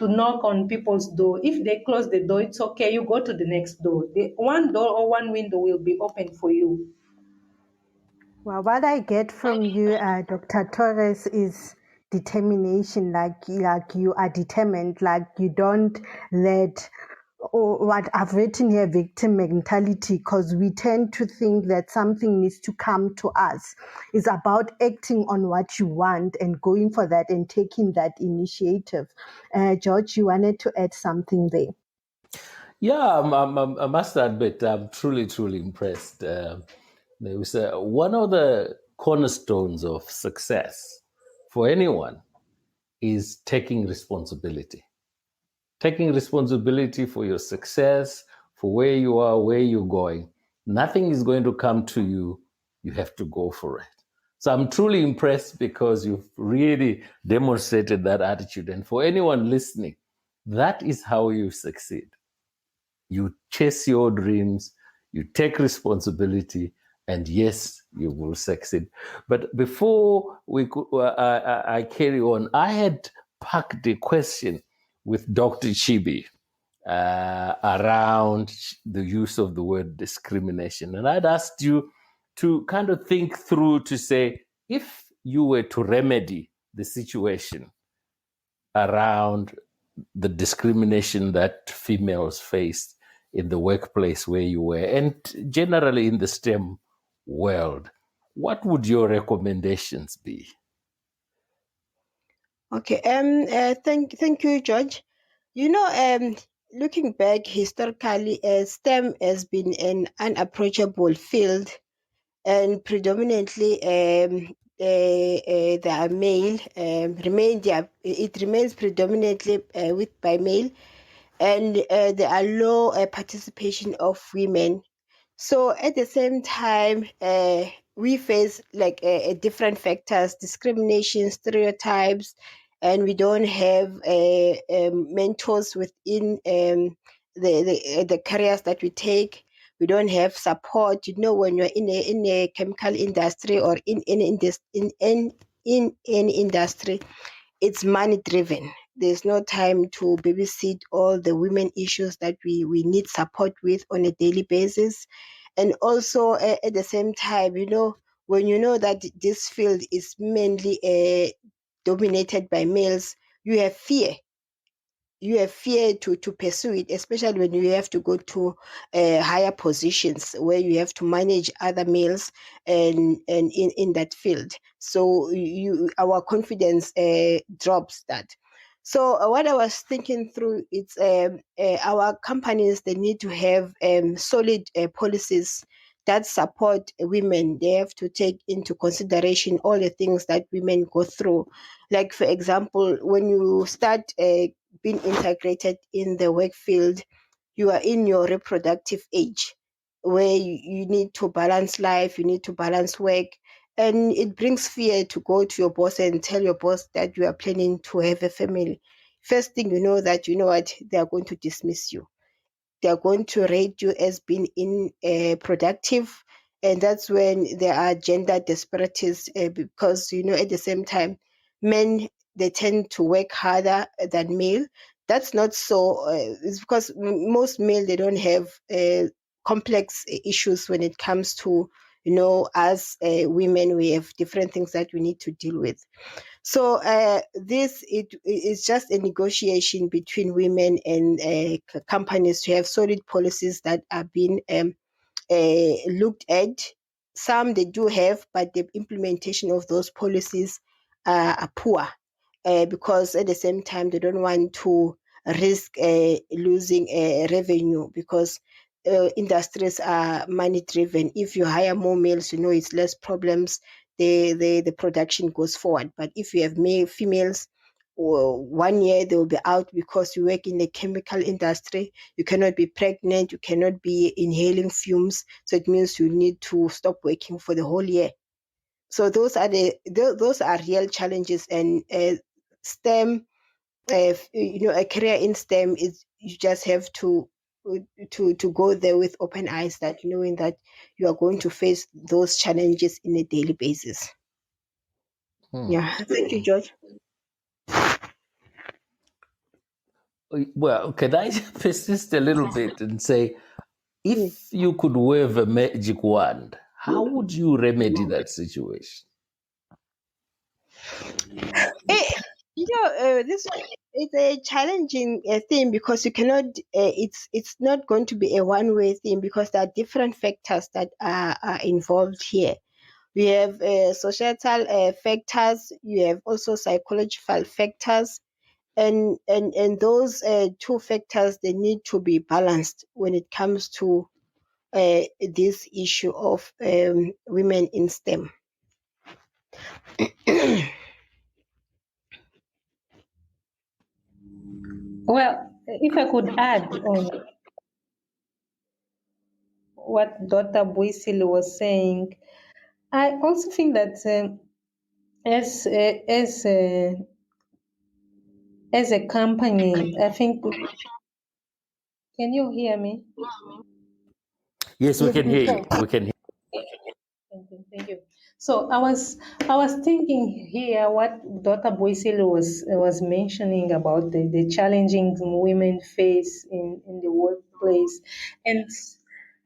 knock on people's door. If they close the door, it's okay. You go to the next door. The one door or one window will be open for you. Well, what I get from you, Dr. Torres, is determination. Like you are determined. Like you don't let, or what I've written here, victim mentality, because we tend to think that something needs to come to us. It's about acting on what you want and going for that and taking that initiative. George, you wanted to add something there. Yeah, I must admit, I'm truly, truly impressed. There was one of the cornerstones of success for anyone is taking responsibility. Taking responsibility for your success, for where you are, where you're going. Nothing is going to come to you. You have to go for it. So I'm truly impressed because you've really demonstrated that attitude. And for anyone listening, that is how you succeed. You chase your dreams, you take responsibility, and yes, you will succeed. But before I carry on, I had packed a question with Dr. Chibi around the use of the word discrimination. And I'd asked you to kind of think through to say, if you were to remedy the situation around the discrimination that females faced in the workplace where you were, and generally in the STEM world, what would your recommendations be? Okay. Thank you, George. You know, looking back historically, STEM has been an unapproachable field, and predominantly they are male. It remains predominantly by male, and there are low participation of women. So at the same time, we face like different factors, discrimination, stereotypes, and we don't have mentors within the careers that we take. We don't have support. You know, when you're in a chemical industry or in an industry, it's money driven. There's no time to babysit all the women issues that we need support with on a daily basis. And also at the same time, you know, when you know that this field is mainly dominated by males, you have fear. You have fear to pursue it, especially when you have to go to higher positions where you have to manage other males and in that field. So our confidence drops that. So what I was thinking through, it's our companies, they need to have solid policies that support women. They have to take into consideration all the things that women go through. Like, for example, when you start being integrated in the work field, you are in your reproductive age where you need to balance life, you need to balance work. And it brings fear to go to your boss and tell your boss that you are planning to have a family. First thing you know that, you know what, they are going to dismiss you. They are going to rate you as being productive. And that's when there are gender disparities because, you know, at the same time, men, they tend to work harder than male. That's not so. It's because most male, they don't have complex issues when it comes to as women, we have different things that we need to deal with. So this is just a negotiation between women and companies to have solid policies that are being looked at. Some they do have, but the implementation of those policies are poor because at the same time they don't want to risk losing revenue because industries are money driven. If you hire more males, it's less problems. The production goes forward. But if you have females, or 1 year they will be out because you work in the chemical industry. You cannot be pregnant. You cannot be inhaling fumes. So it means you need to stop working for the whole year. So those are those are real challenges. And STEM, a career in STEM is you just have to go there with open eyes, that knowing that you are going to face those challenges in a daily basis. Yeah, thank you, George. Well, can I persist a little bit and say, if you could wave a magic wand, how would you remedy that situation? This is a challenging thing because you cannot. It's not going to be a one-way thing because there are different factors that are involved here. We have societal factors. You have also psychological factors, and those two factors, they need to be balanced when it comes to this issue of women in STEM. Well, if I could add on what Dr. Buyisile was saying, I also think that as as a company, I think. Can you hear me? Yes, we Yes, can we hear can. you. We can hear. Thank you. So I was thinking here what Dr. Buyisile was mentioning about the challenging women face in the workplace, and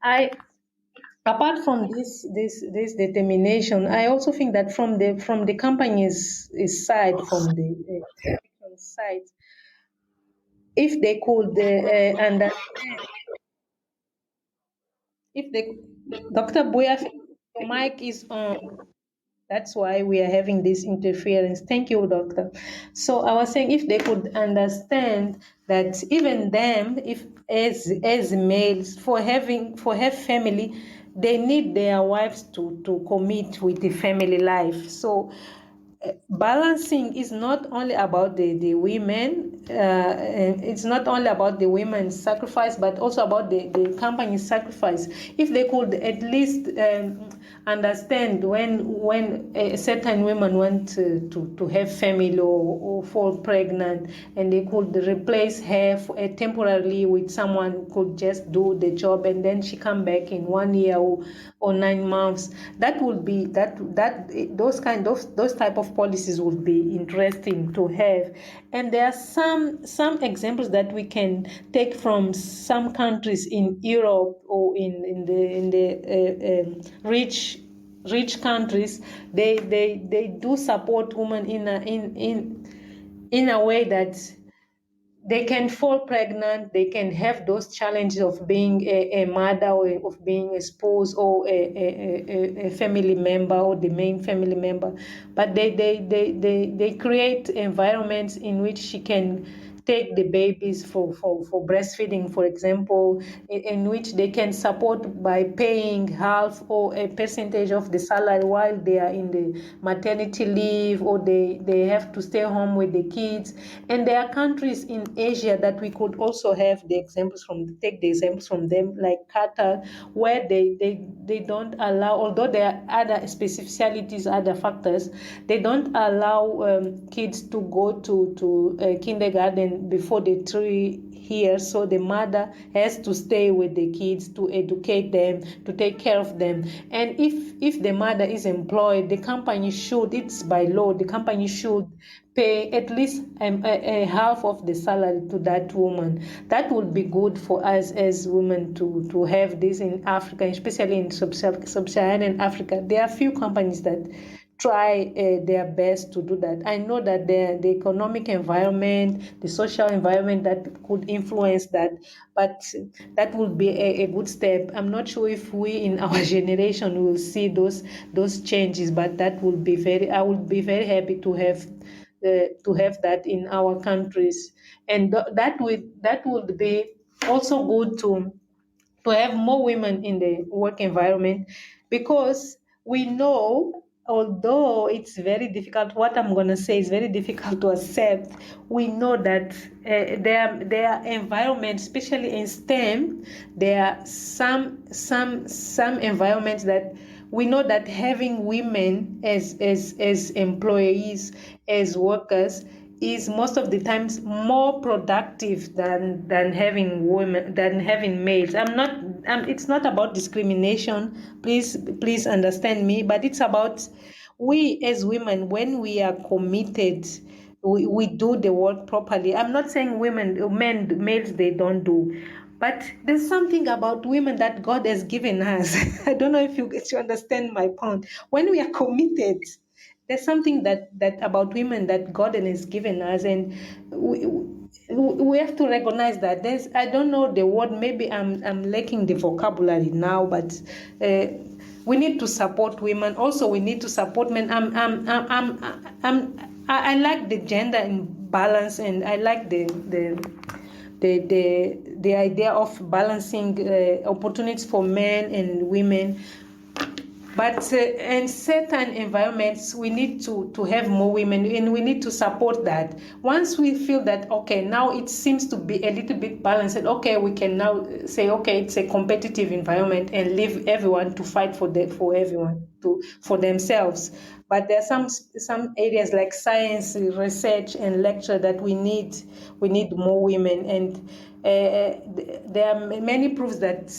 I apart from this determination, I also think that from the company's side, from the side, if they could understand, if they, Dr. Buyia, your mic is on. That's why we are having this interference. Thank you, doctor. So I was saying, if they could understand that even them, if as males, for have family, they need their wives to commit with the family life. So balancing is not only about the women, and it's not only about the women's sacrifice, but also about the company's sacrifice. If they could at least understand when a certain women want to have family or fall pregnant, and they could replace her temporarily with someone who could just do the job, and then she come back in 1 year or 9 months. That would be those type of policies would be interesting to have. And there are some examples that we can take from some countries in Europe or in the rich countries. They do support women in a way that they can fall pregnant, they can have those challenges of being a mother, or of being a spouse, or a family member, or the main family member. But they create environments in which she can take the babies for breastfeeding, for example, in which they can support by paying half or a percentage of the salary while they are in the maternity leave, or they have to stay home with the kids. And there are countries in Asia that we could also have the examples from them, like Qatar, where they don't allow, although there are other specificities, other factors, they don't allow kids to go to kindergarten before the 3 years. So the mother has to stay with the kids to educate them, to take care of them. And if the mother is employed, the company should, it's by law, the company should pay at least a half of the salary to that woman. That would be good for us as women to have this in Africa, especially in sub-Saharan Africa. There are few companies that try their best to do that. I know that the economic environment, the social environment that could influence that, but that would be a good step. I'm not sure if we in our generation will see those changes, but that would be I would be very happy to have that in our countries, and that would be also good to have more women in the work environment, because we know, although it's very difficult, what I'm going to say is very difficult to accept, we know that there are environments, especially in STEM, there are some environments that we know that having women as employees, as workers, is most of the times more productive than having women, than having males. It's not about discrimination, please understand me, but it's about, we as women, when we are committed, we do the work properly. I'm not saying males, they don't do, but there's something about women that God has given us. I don't know if you understand my point. When we are committed, there's something that about women that God has given us, and we have to recognize that. I don't know the word, maybe I'm lacking the vocabulary now, but we need to support women. Also, we need to support men. I like the gender imbalance, and I like the idea of balancing opportunities for men and women. But in certain environments, we need to have more women, and we need to support that. Once we feel that, okay, now it seems to be a little bit balanced, okay, we can now say, okay, it's a competitive environment, and leave everyone to fight for everyone, for themselves. But there are some areas like science, research, and lecture that we need more women, and there are many proofs that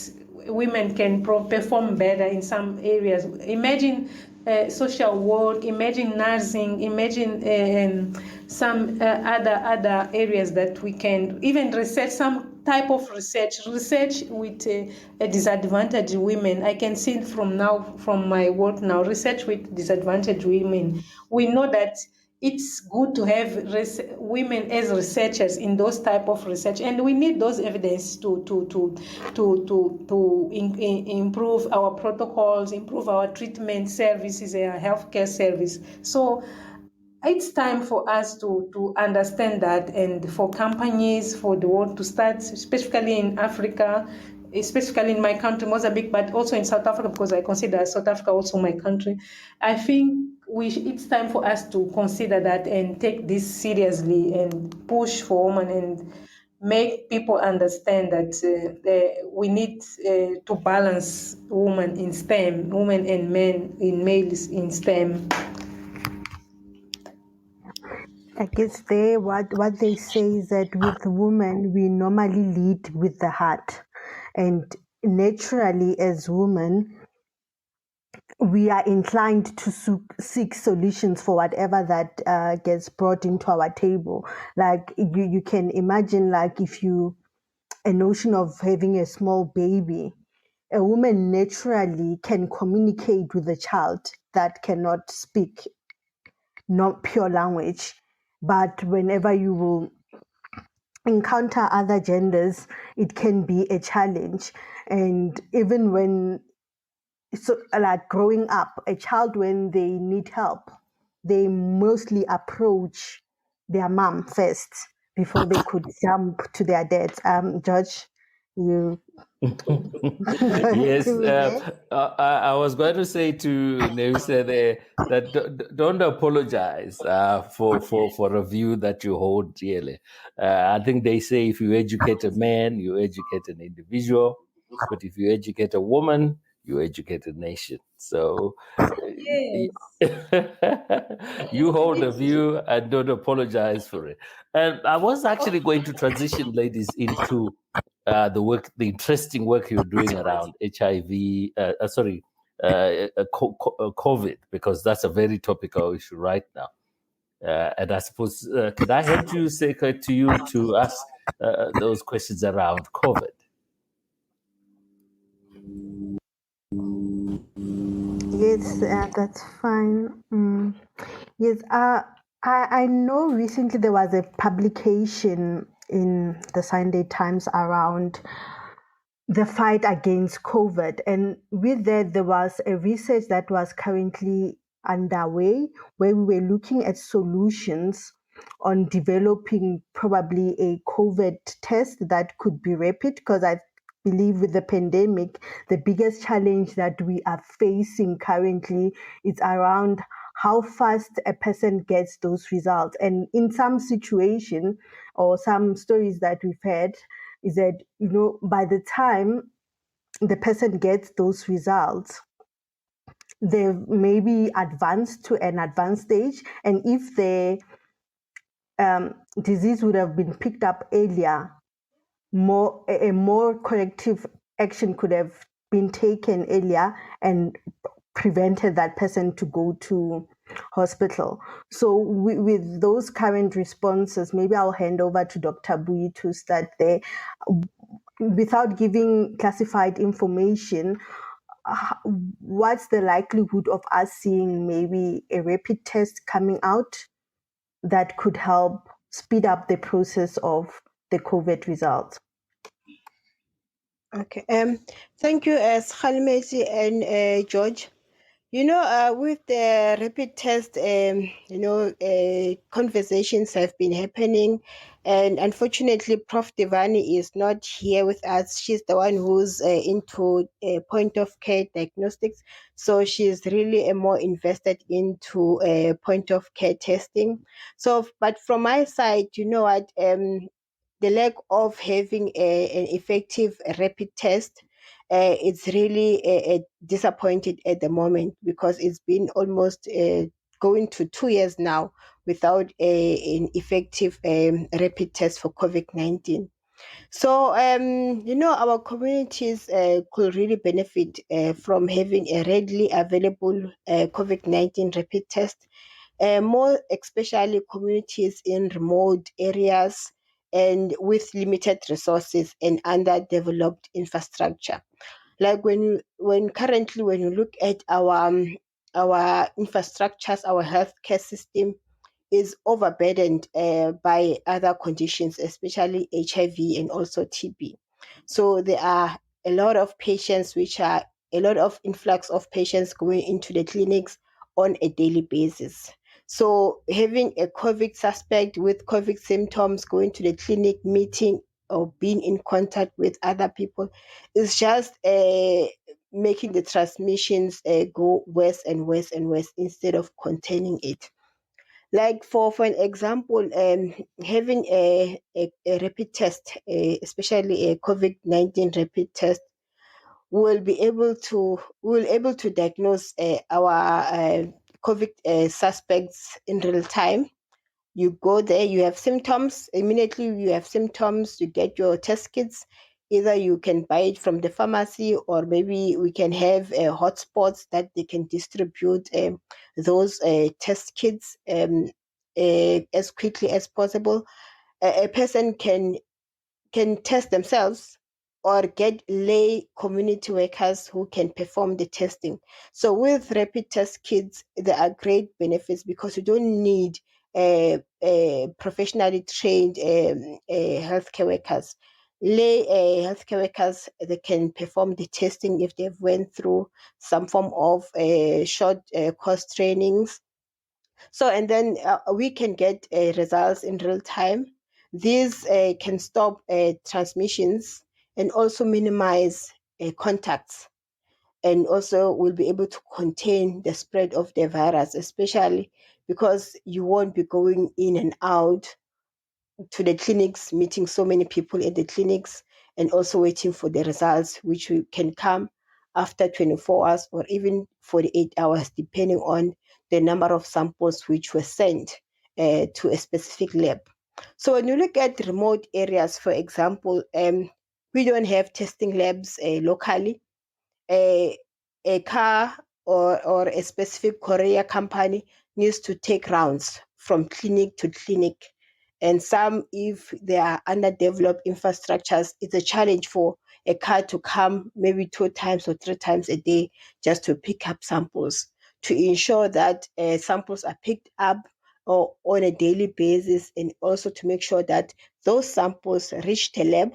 women can perform better in some areas. Imagine social work, imagine nursing, imagine some other areas that we can even research, some type of research with a disadvantaged women. I can see from my work now, research with disadvantaged women. We know that it's good to have women as researchers in those type of research, and we need those evidence to improve our protocols, improve our treatment services, our healthcare service. So it's time for us to understand that, and for companies, for the world to start, specifically in Africa, especially in my country, Mozambique, but also in South Africa, because I consider South Africa also my country. I think it's time for us to consider that and take this seriously and push for women and make people understand that we need to balance women in STEM, women and men in males in STEM. I guess what they say is that with women we normally lead with the heart, and naturally as women we are inclined to seek solutions for whatever that gets brought into our table. Like you can imagine, like if you a notion of having a small baby, a woman naturally can communicate with a child that cannot speak not pure language. But whenever you will encounter other genders, it can be a challenge. And even when, so like growing up, a child, when they need help, they mostly approach their mom first before they could jump to their dad. George, you Yes, to there? I was going to say to Neusa there that don't apologize for a view that you hold dearly. I think they say if you educate a man, you educate an individual, but if you educate a woman, you educate a nation. So Yes. you hold a view and don't apologize for it. And I was actually going to transition, ladies, into the interesting work you're doing around HIV, COVID, because that's a very topical issue right now. And I suppose, can I hand you, Sekha, to you to ask those questions around COVID? Yes, that's fine. Yes, I know recently there was a publication in the Sunday Times around the fight against COVID. And with that, there was a research that was currently underway where we were looking at solutions on developing probably a COVID test that could be rapid, because I believe with the pandemic, the biggest challenge that we are facing currently is around how fast a person gets those results. And in some situation or some stories that we've had, is that, by the time the person gets those results, they may be advanced to an advanced stage. And if the disease would have been picked up earlier, a more corrective action could have been taken earlier and prevented that person to go to hospital. So with those current responses, maybe I'll hand over to Dr. Bhui to start there. Without giving classified information, what's the likelihood of us seeing maybe a rapid test coming out that could help speed up the process of the COVID results? Okay. Thank you, Sekgalemetsi and George. With the rapid test, conversations have been happening, and unfortunately, Prof. Devani is not here with us. She's the one who's into point of care diagnostics, so she's really more invested into point of care testing. So, but from my side, the lack of having an effective rapid test, it's really disappointed at the moment, because it's been almost going to 2 years now without an effective rapid test for COVID-19. So, our communities could really benefit from having a readily available COVID-19 rapid test, more especially communities in remote areas and with limited resources and underdeveloped infrastructure. Like when you look at our infrastructures, our healthcare system is overburdened by other conditions, especially HIV and also TB. So there are a lot of influx of patients going into the clinics on a daily basis. So having a COVID suspect with COVID symptoms going to the clinic, meeting or being in contact with other people is just making the transmissions go worse and worse and worse instead of containing it. Like for an example, having a rapid test, especially a COVID-19 rapid test, will able to diagnose our COVID suspects in real time. You go there, you have symptoms. Immediately you have symptoms, you get your test kits. Either you can buy it from the pharmacy, or maybe we can have hotspots that they can distribute those test kits as quickly as possible. A person can test themselves or get lay community workers who can perform the testing. So with rapid test kits, there are great benefits, because you don't need professionally trained healthcare workers. Lay healthcare workers, they can perform the testing if they've went through some form of short course trainings. So, and then we can get results in real time. These can stop transmissions and also minimize contacts, and also will be able to contain the spread of the virus, especially because you won't be going in and out to the clinics, meeting so many people at the clinics, and also waiting for the results, which can come after 24 hours or even 48 hours, depending on the number of samples which were sent to a specific lab. So when you look at remote areas, for example, we don't have testing labs locally. A car or a specific courier company needs to take rounds from clinic to clinic. And some, if they are underdeveloped infrastructures, it's a challenge for a car to come maybe 2 times or 3 times a day just to pick up samples, to ensure that samples are picked up or on a daily basis, and also to make sure that those samples reach the lab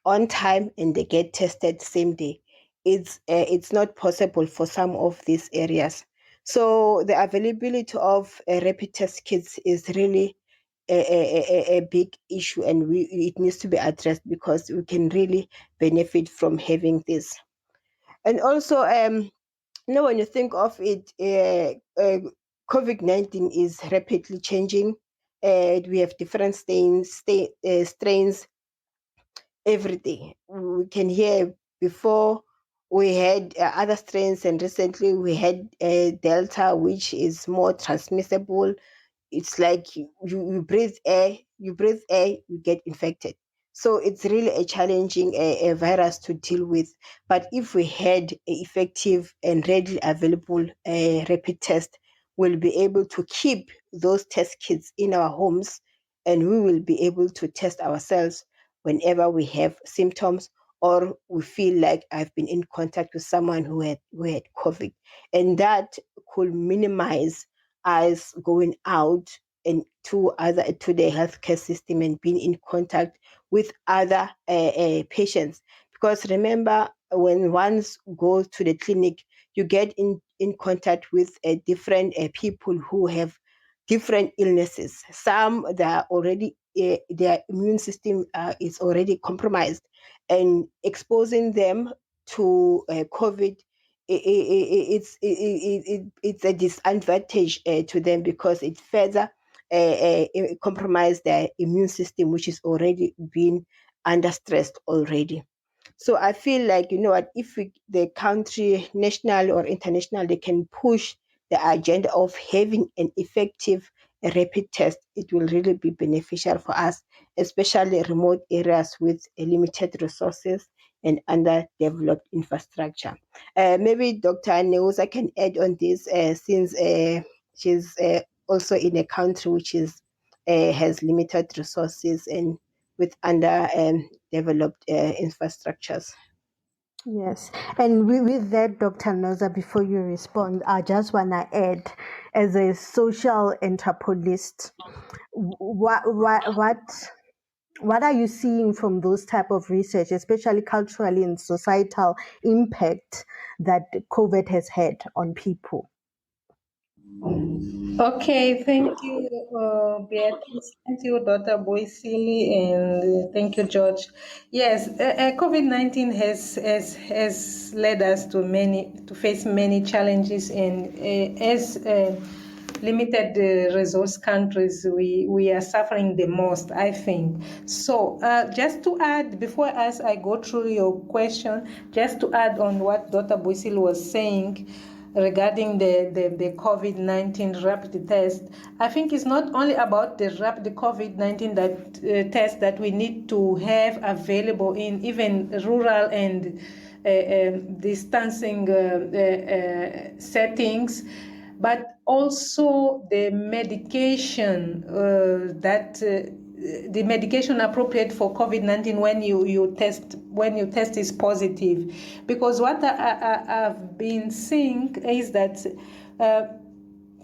on time and they get tested same day. It's not possible for some of these areas. So the availability of rapid test kits is really a big issue, and it needs to be addressed because we can really benefit from having this. And also, when you think of it, COVID-19 is rapidly changing. We have different strains every day. We can hear before we had other strains, and recently we had Delta, which is more transmissible. It's like you breathe air, you get infected. So it's really a challenging a virus to deal with. But if we had a effective and readily available rapid test, we'll be able to keep those test kits in our homes, and we will be able to test ourselves whenever we have symptoms or we feel like I've been in contact with someone who had COVID. And that could minimize us going out and to the healthcare system and being in contact with other patients. Because remember, when one goes to the clinic, you get in contact with different people who have different illnesses. Some that are already their immune system is already compromised, and exposing them to COVID, it's a disadvantage to them because it further compromise their immune system, which is already being under stress already. So I feel like, if the country, national or international, they can push the agenda of having an effective rapid test, it will really be beneficial for us, especially remote areas with limited resources and underdeveloped infrastructure. Maybe Dr. Neusa can add on this, since she's also in a country which has limited resources and with underdeveloped infrastructures. Yes, and with that, Dr. Noza, before you respond, I just want to add, as a social anthropologist, what are you seeing from those type of research, especially culturally and societal impact that COVID has had on people? Okay, thank you, Beatrice. Thank you, Dr. Buyisile, and thank you, George. Yes, COVID-19 has led us to face many challenges, and as limited resource countries, we are suffering the most, I think. So, just to add, before I go through your question, just to add on what Dr. Buyisile was saying regarding the COVID-19 rapid test, I think it's not only about the rapid COVID-19 test that we need to have available in even rural and distancing settings, but also the medication the medication appropriate for COVID-19 when you test is positive, because what I've been seeing is that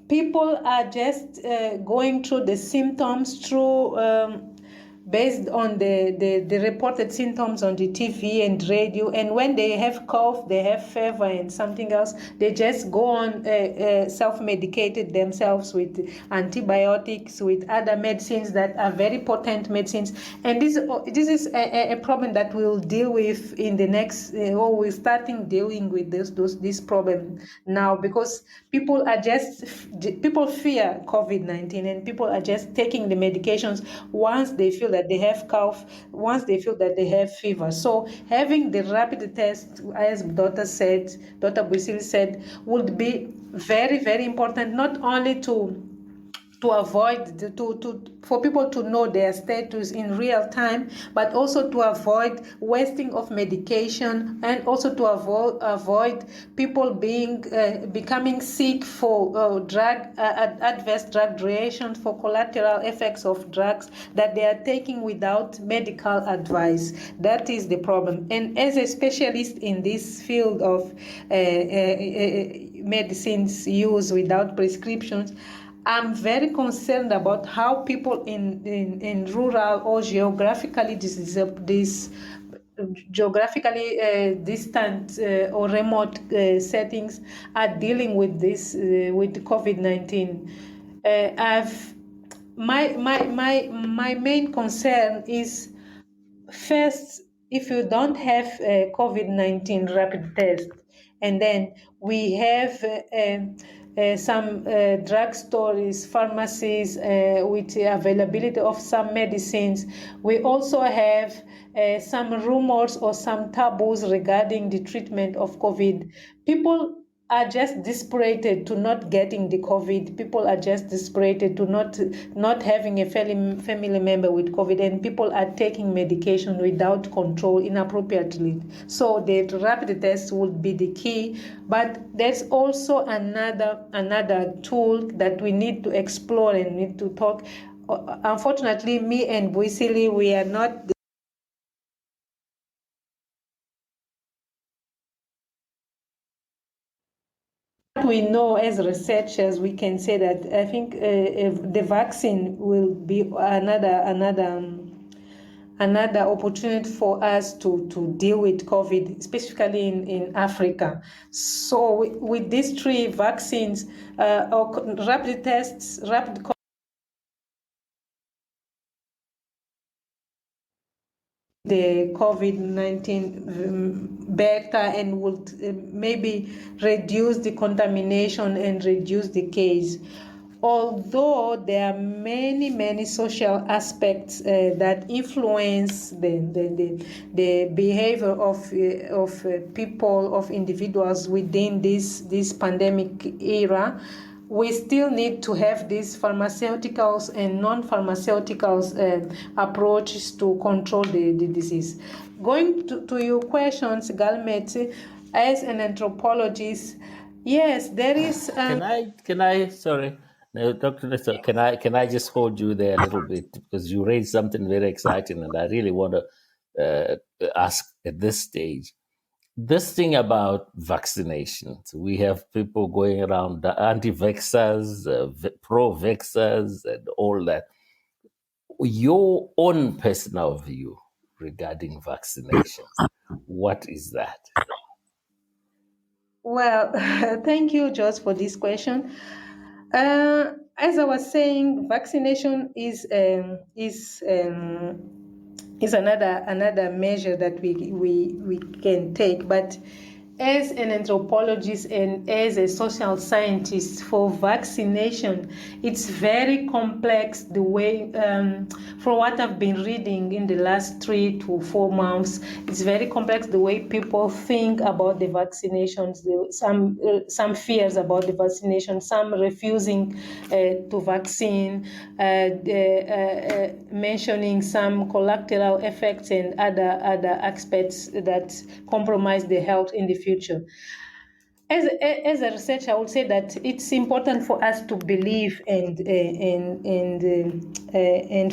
people are just going through the symptoms based on the reported symptoms on the TV and radio, and when they have cough, they have fever and something else, they just go on self-medicated themselves with antibiotics, with other medicines that are very potent medicines. And this is a problem that we'll deal with in the next, we're starting dealing with this problem now, because people fear COVID-19, and people are just taking the medications once they feel that they have cough, once they feel that they have fever. So having the rapid test, as Dr. Buyisile said, would be very, very important, not only to to avoid for people to know their status in real time, but also to avoid wasting of medication, and also to avoid people becoming sick for adverse drug reactions, for collateral effects of drugs that they are taking without medical advice. That is the problem. And as a specialist in this field of medicines used without prescriptions, I'm very concerned about how people in rural or geographically distant or remote settings are dealing with this with COVID-19. My main concern is, first, if you don't have a COVID-19 rapid test, and then we have some drugstores, pharmacies with the availability of some medicines. We also have some rumors or some taboos regarding the treatment of COVID. People are just desperate to not getting the COVID. People are just desperate to not having a family member with COVID, and people are taking medication without control inappropriately. So the rapid test would be the key, but there's also another tool that we need to explore and need to talk. Unfortunately, me and Buyisile, we are not we know as researchers. We can say that I think the vaccine will be another opportunity for us to deal with COVID, specifically in Africa. So with these three vaccines, or rapid tests, rapid the COVID-19 better, and would maybe reduce the contamination and reduce the case. Although there are many social aspects that influence the behavior of people, of individuals within this pandemic era, we still need to have these pharmaceuticals and non-pharmaceuticals approaches to control the disease. Going to your question, Sekgalemetsi, as an anthropologist, yes, there is. Can I, sorry, no, Dr. Neusa, can I just hold you there a little bit, because you raised something very exciting, and I really want to ask at this stage. This thing about vaccinations, we have people going around, the anti-vaxxers, pro-vaxxers, and all that. Your own personal view regarding vaccinations, what is that? Well, thank you, George, for this question. As I was saying, vaccination is another measure that we can take, but as an anthropologist and as a social scientist, for vaccination, it's very complex. The way, from what I've been reading in the last 3 to 4 months, it's very complex the way people think about the vaccinations. Some fears about the vaccination, some refusing to vaccine, mentioning some collateral effects and other aspects that compromise the health in the future. As a researcher, I would say that it's important for us to believe and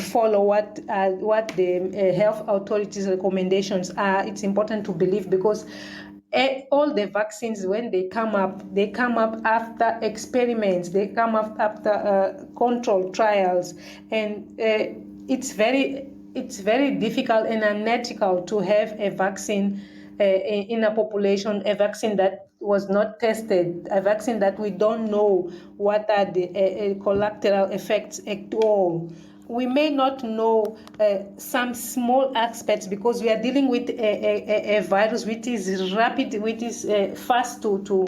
follow what the health authorities' recommendations are. It's important to believe, because all the vaccines, when they come up after experiments. They come up after controlled trials, and it's very difficult and unethical to have a vaccine in a population, a vaccine that was not tested, a vaccine that we don't know what are the collateral effects at all. We may not know some small aspects, because we are dealing with a virus which is rapid, which is fast to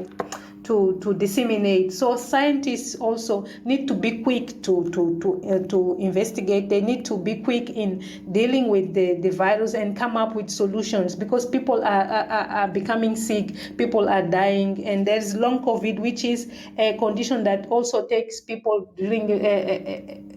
to disseminate. So scientists also need to be quick to investigate. They need to be quick in dealing with the virus and come up with solutions, because people are becoming sick, people are dying, and there's long COVID, which is a condition that also takes people during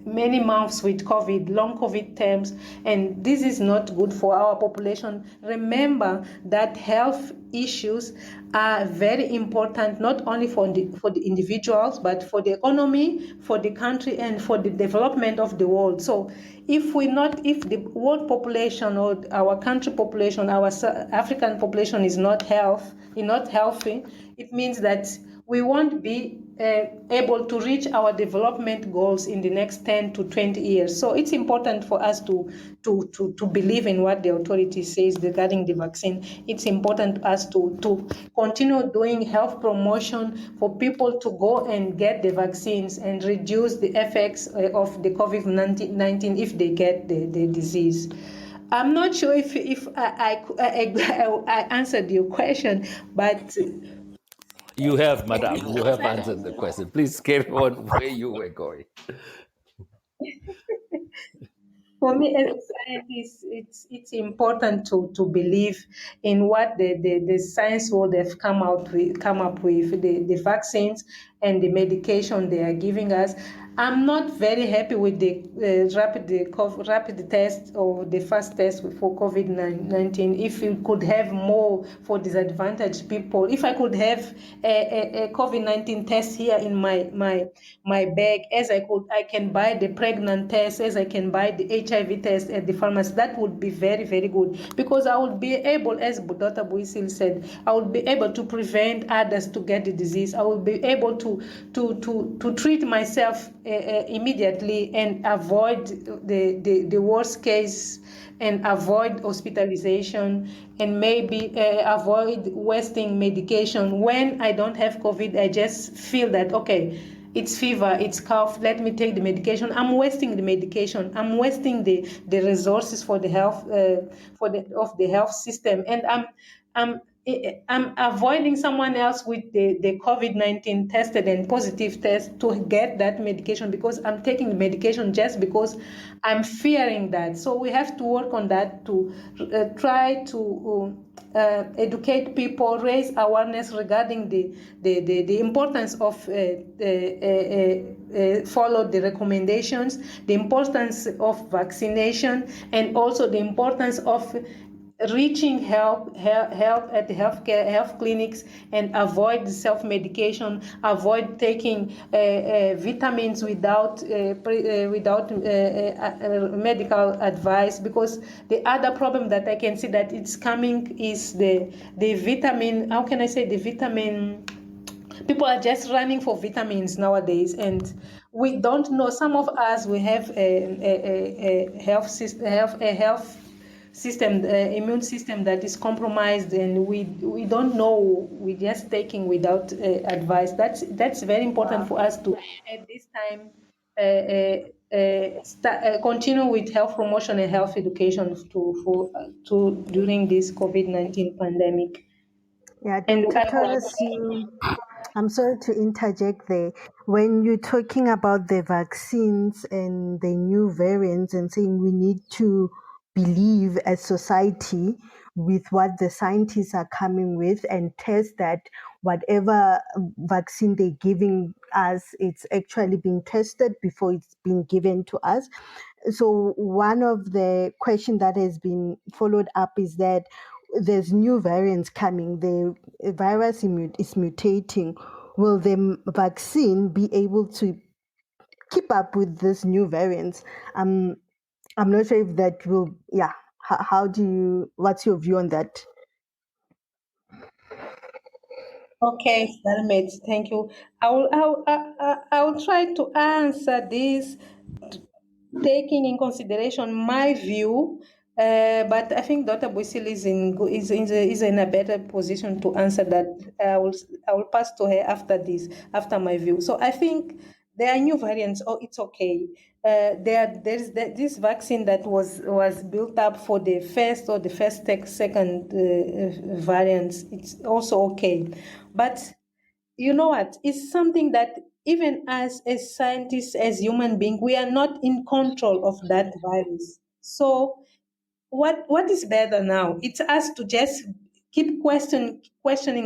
many months with COVID, long COVID terms, and this is not good for our population. Remember that health issues are very important, not only for the individuals, but for the economy, for the country, and for the development of the world. So if the world population or our country population, our African population is not healthy, it means that we won't be able to reach our development goals in the next 10 to 20 years. So it's important for us to believe in what the authority says regarding the vaccine. It's important for us to continue doing health promotion for people to go and get the vaccines and reduce the effects of the COVID-19 if they get the disease. I'm not sure if I answered your question, but You have, madam. You have answered the question. Please carry on where you were going. for me as a scientist, it's important to believe in what the science world have come up with the vaccines and the medication they are giving us. I'm not very happy with the rapid test or the fast test for COVID-19. If you could have more for disadvantaged people, if I could have a COVID-19 test here in my bag, as I can buy the pregnant test, as I can buy the HIV test at the pharmacy, that would be very, very good, because I would be able, as Dr. Buyisile said, I would be able to prevent others to get the disease. I would be able to treat myself immediately and avoid the worst case, and avoid hospitalization, and maybe avoid wasting medication. When I don't have COVID, I just feel that, okay, it's fever, it's cough, let me take the medication. I'm wasting the medication. I'm wasting the resources for the health of the health system, and I'm I'm avoiding someone else with the COVID-19 tested and positive test to get that medication, because I'm taking the medication just because I'm fearing that. So we have to work on that to try to educate people, raise awareness regarding the importance of follow the recommendations, the importance of vaccination, and also the importance of reaching help at the health clinics, and avoid self-medication, avoid taking vitamins without medical advice, because the other problem that I can see that it's coming is the vitamin, how can I say, the vitamin, people are just running for vitamins nowadays, and we don't know. Some of us, we have a health system, immune system that is compromised, and we don't know. We're just taking without advice. That's very important for us to, at this time, continue with health promotion and health education to during this COVID-19 pandemic. Yeah, And Dr. Torres, I'm sorry to interject there. When you're talking about the vaccines and the new variants and saying we need to believe as society with what the scientists are coming with and test that whatever vaccine they're giving us, it's actually being tested before it's being given to us. So one of the questions that has been followed up is that there's new variants coming. The virus is mutating. Will the vaccine be able to keep up with this new variants? I'm not sure if that will. Yeah. How do you? What's your view on that? Okay, Salmet, thank you. I will try to answer this, taking in consideration my view, but I think Dr. Buyisile is in a better position to answer that. I will pass to her after this, after my view. So I think there are new variants. Oh, it's okay. There's this vaccine that was built up for the first or the second variants. It's also okay, but you know what? It's something that even as scientists, as human beings, we are not in control of that virus. So what is better now? It's us to just keep questioning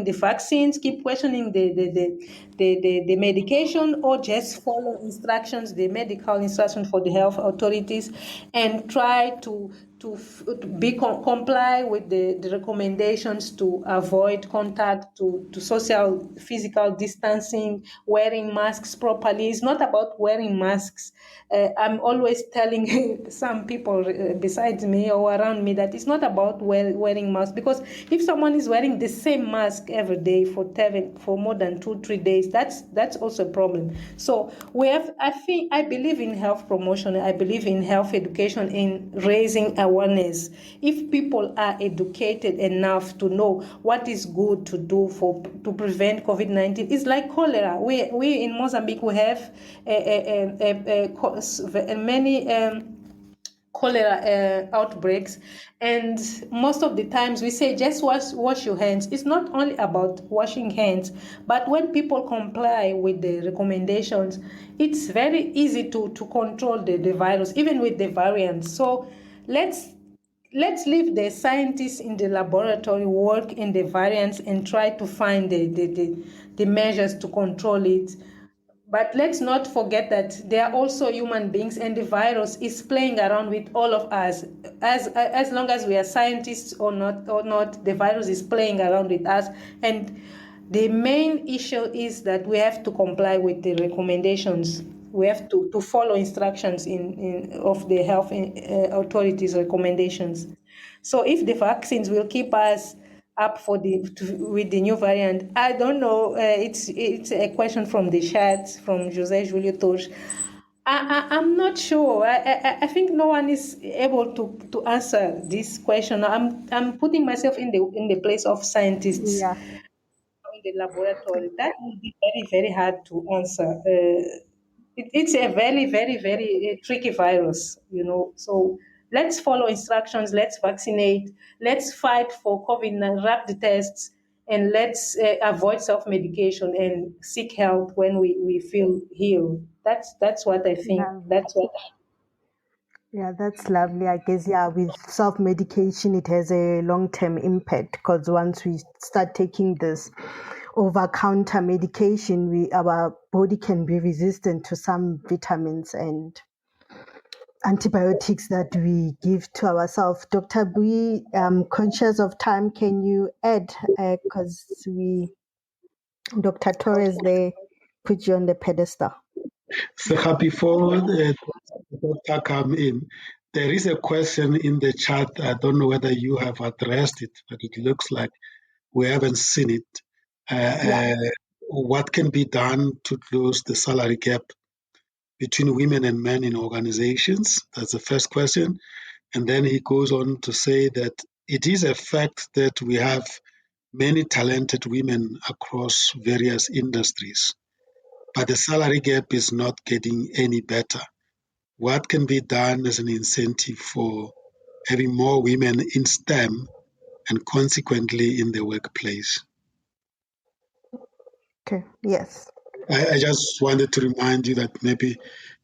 the vaccines, keep questioning the medication, or just follow instructions, the medical instructions for the health authorities, and try to comply with the recommendations to avoid contact, to social physical distancing, wearing masks properly. It's not about wearing masks. I'm always telling some people besides me or around me that it's not about wearing masks, because if someone is wearing the same mask every day for more than 2-3 days, that's also a problem. So I believe in health promotion. I believe in health education, in raising awareness. If people are educated enough to know what is good to do to prevent COVID-19, it's like cholera. We in Mozambique, we have many cholera outbreaks, and most of the times we say just wash your hands. It's not only about washing hands, but when people comply with the recommendations, it's very easy to control the virus, even with the variants. So let's leave the scientists in the laboratory work in the variants and try to find the measures to control it. But let's not forget that they are also human beings, and the virus is playing around with all of us. As long as we are scientists or not, the virus is playing around with us. And the main issue is that we have to comply with the recommendations. We have to follow instructions of the health authorities' recommendations. So if the vaccines will keep us up with the new variant, I don't know. It's a question from the chat from José Julio Torres. I'm not sure. I think no one is able to answer this question. I'm putting myself in the place of scientists Yeah. in the laboratory. That would be very, very hard to answer. It's a very, very, very tricky virus, you know. So let's follow instructions. Let's vaccinate. Let's fight for COVID rapid tests, and let's avoid self-medication and seek help when we feel ill. That's what I think. Yeah. That's what. Yeah, that's lovely. I guess, yeah, with self medication, it has a long term impact because once we start taking this over counter medication, our body can be resistant to some vitamins and antibiotics that we give to ourselves. Dr. Bhui, conscious of time, can you add? Because Dr. Torres, they put you on the pedestal. So before the doctor come in, there is a question in the chat. I don't know whether you have addressed it, but it looks like we haven't seen it. What can be done to close the salary gap between women and men in organizations? That's the first question. And then he goes on to say that it is a fact that we have many talented women across various industries, but the salary gap is not getting any better. What can be done as an incentive for having more women in STEM and consequently in the workplace? Okay, yes. I just wanted to remind you that maybe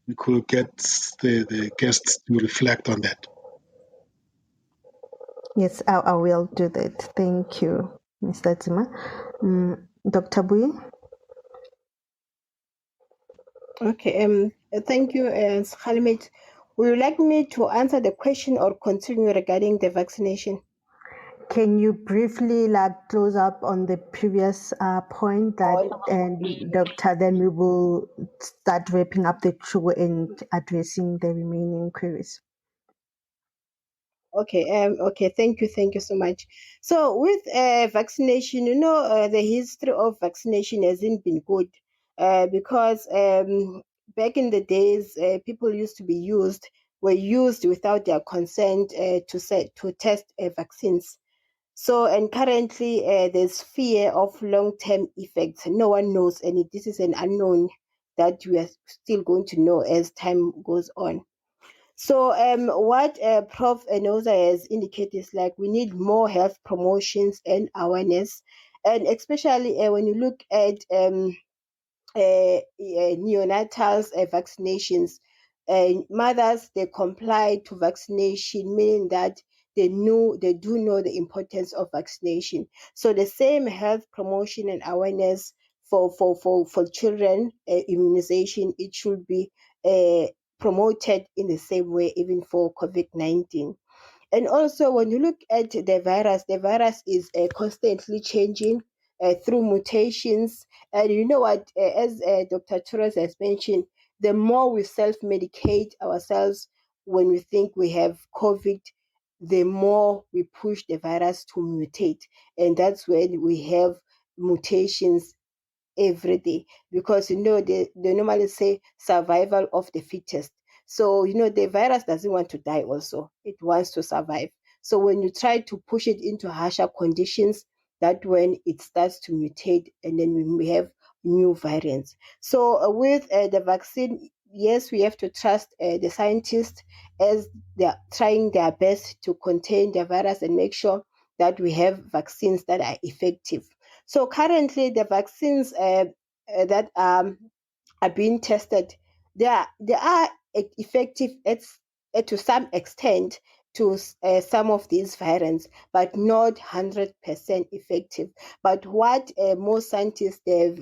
we could get the guests to reflect on that. Yes, I will do that. Thank you, Mr. Tsima. Dr. Bui? Okay, thank you, Sekgalemetsi. Would you like me to answer the question or continue regarding the vaccination? Can you briefly close up on the previous point and Doctor, then we will start wrapping up the show and addressing the remaining queries. Okay, thank you so much. So with vaccination, the history of vaccination hasn't been good because back in the days, people were used without their consent to test vaccines. So, and currently there's fear of long-term effects. No one knows, and this is an unknown that we are still going to know as time goes on. So, what Prof. Neusa has indicated is like we need more health promotions and awareness, And especially when you look at neonatals vaccinations, mothers, they comply to vaccination, meaning that they do know the importance of vaccination. So the same health promotion and awareness for children, immunization, it should be promoted in the same way even for COVID-19. And also, when you look at the virus is constantly changing through mutations. And you know what, as Dr. Torres has mentioned, the more we self medicate ourselves when we think we have COVID, the more we push the virus to mutate. And that's when we have mutations every day, because they normally say survival of the fittest. So the virus doesn't want to die, also it wants to survive. So when you try to push it into harsher conditions, that when it starts to mutate, and then we have new variants. So with the vaccine, yes, we have to trust the scientists as they're trying their best to contain the virus and make sure that we have vaccines that are effective. So currently, the vaccines that are being tested, they are effective to some extent to some of these variants, but not 100% effective. But what most scientists have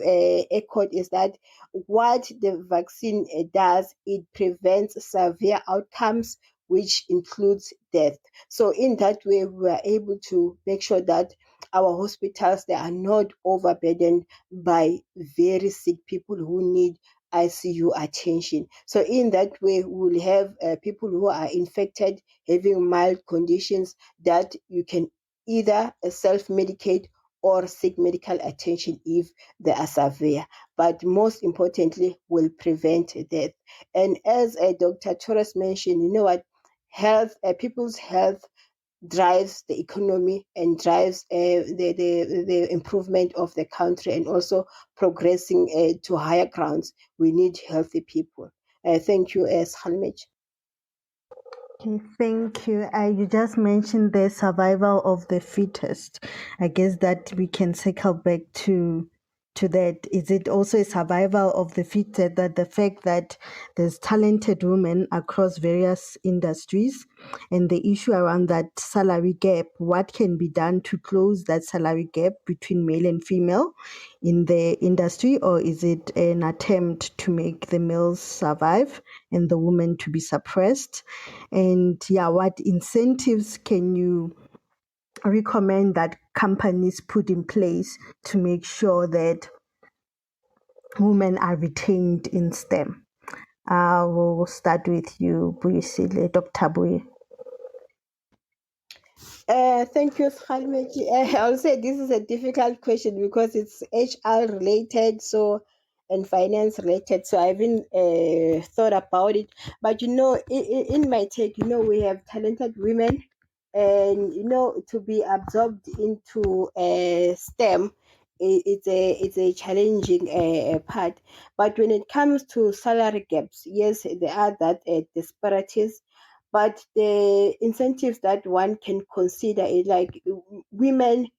echoed is that what the vaccine does, it prevents severe outcomes, which includes death. So in that way, we are able to make sure that our hospitals, they are not overburdened by very sick people who need ICU attention. So in that way, we'll have people who are infected, having mild conditions, that you can either self-medicate or seek medical attention if they are severe. But most importantly, will prevent death. And as Dr. Torres mentioned, you know what? People's health drives the economy and drives the improvement of the country, and also progressing to higher grounds. We need healthy people. Thank you, Sekgalemetsi. Okay, thank you. You just mentioned the survival of the fittest. I guess that we can circle back to that. Is it also a survival of the fittest, that the fact that there's talented women across various industries, and the issue around that salary gap, what can be done to close that salary gap between male and female in the industry? Or is it an attempt to make the males survive and the women to be suppressed? And yeah, what incentives can you recommend that companies put in place to make sure that women are retained in STEM? We'll start with you, Buyisile, Dr. Bhui. Thank you, Sekgalemetsi. I'll say this is a difficult question because it's HR related, and finance related. So I haven't thought about it. But in my take, we have talented women, and to be absorbed into STEM, it's a challenging part. But when it comes to salary gaps, yes, there are that disparities, but the incentives that one can consider is like women,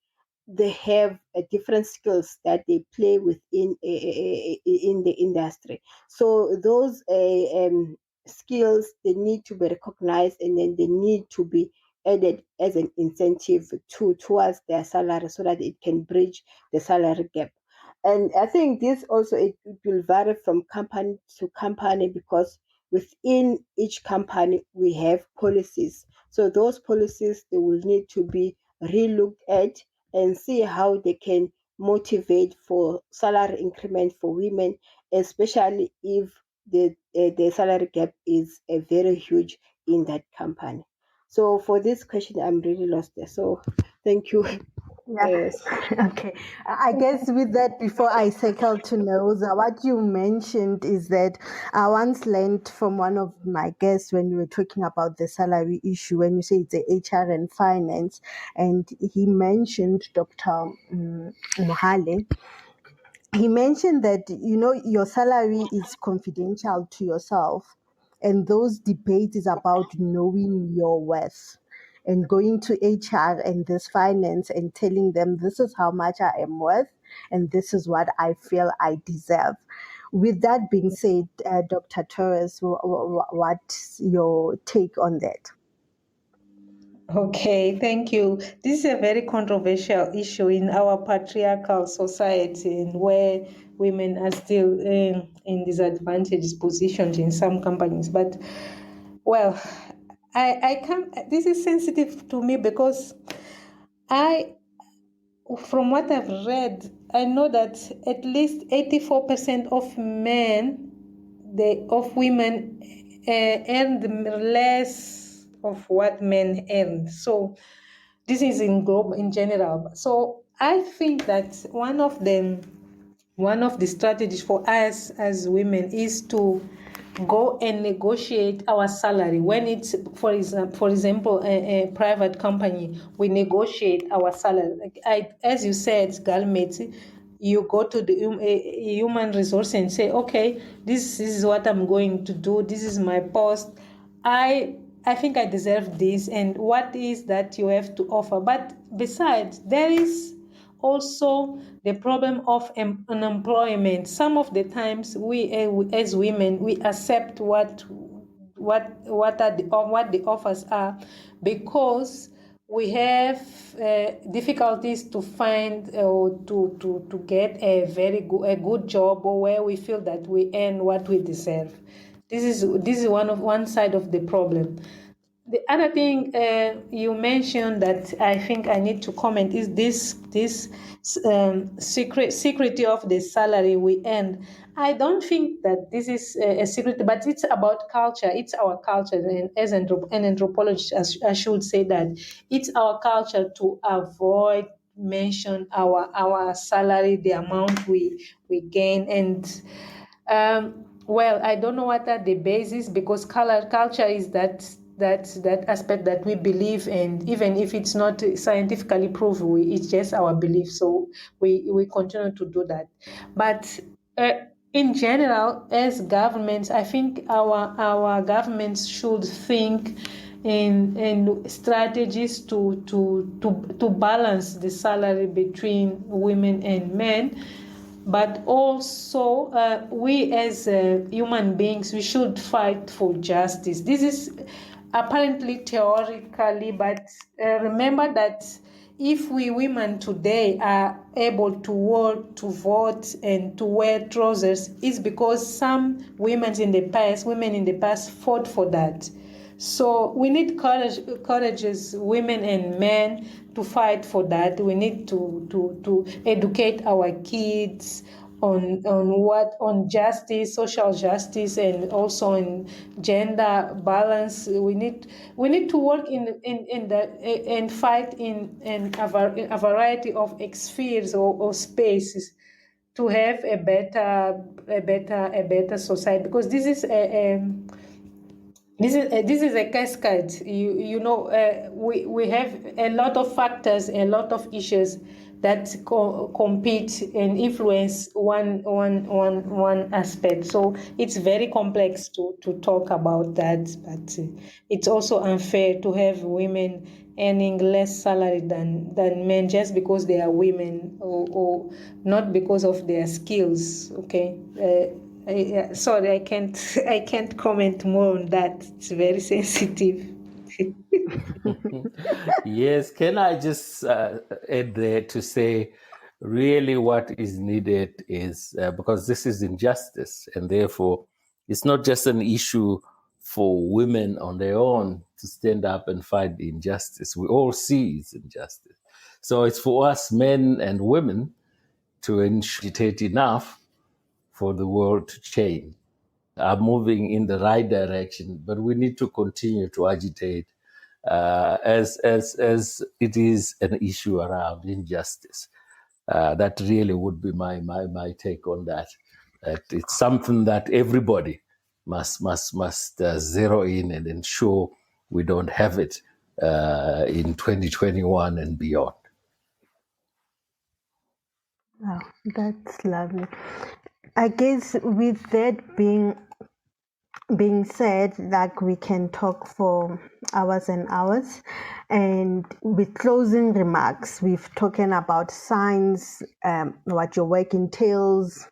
they have different skills that they play within in the industry. So those skills, they need to be recognized, and then they need to be added as an incentive towards their salary, so that it can bridge the salary gap. And I think this also, it will vary from company to company, because within each company we have policies. So those policies, they will need to be relooked at and see how they can motivate for salary increment for women, especially if the salary gap is very huge in that company. So for this question, I'm really lost there. So thank you. Yeah. Yes. Okay. I guess with that, before I circle to Nerosa, what you mentioned is that I once learned from one of my guests when we were talking about the salary issue, when you say it's the HR and finance, and he mentioned Dr. Mohale. He mentioned that, your salary is confidential to yourself, and those debates is about knowing your worth. and going to HR and this finance and telling them this is how much I am worth and this is what I feel I deserve. With that being said, Dr. Torres, what's your take on that? Okay, thank you. This is a very controversial issue in our patriarchal society, and where women are still in disadvantaged positions in some companies. But, well, I can't. This is sensitive to me because from what I've read, I know that at least 84% of women earn less of what men earn. So this is in general. So I think that one of the strategies for us as women is to go and negotiate our salary. When it's, for example, a private company, we negotiate our salary. As you said, Galmeti, you go to the human resource and say, okay, this is what I'm going to do. This is my post. I think I deserve this, and what is that you have to offer? But besides, there is also the problem of unemployment. Some of the times we as women we accept what the offers are, because we have difficulties to find or to get a good job, or where we feel that we earn what we deserve. This is one side of the problem. The other thing you mentioned that I think I need to comment is this security of the salary we earn. I don't think that this is a secret, but it's about culture. It's our culture, and as an anthropologist, I should say that it's our culture to avoid mention our salary, the amount we gain, and well, I don't know what are the basis, because culture is that aspect that we believe, and even if it's not scientifically proven, it's just our belief. So we continue to do that. But in general, as governments, I think our governments should think in strategies to balance the salary between women and men. But also we as human beings, we should fight for justice. This is apparently theoretically, but remember that if we women today are able to work, to vote, and to wear trousers, it's because some women in the past fought for that. So we need courage as women and men to fight for that. We need to educate our kids on justice, social justice, and also in gender balance. We need to work in the and fight in a variety of spheres or spaces to have a better society, because this is a cascade. You know, we have a lot of factors, a lot of issues that compete and influence one aspect. So it's very complex to talk about that. But it's also unfair to have women earning less salary than men just because they are women, or not because of their skills. Okay. Sorry, I can't comment more on that. It's very sensitive. Yes, can I just add there to say, really, what is needed is because this is injustice, and therefore it's not just an issue for women on their own to stand up and fight the injustice. We all see it's injustice. So it's for us, men and women, to agitate enough for the world to change. Are moving in the right direction, but we need to continue to agitate as it is an issue around injustice. That really would be my take on that. That it's something that everybody must zero in and ensure we don't have it in 2021 and beyond. Wow, that's lovely. I guess with that being being said, like we can talk for hours and hours. And with closing remarks, we've talking about science, what your work entails.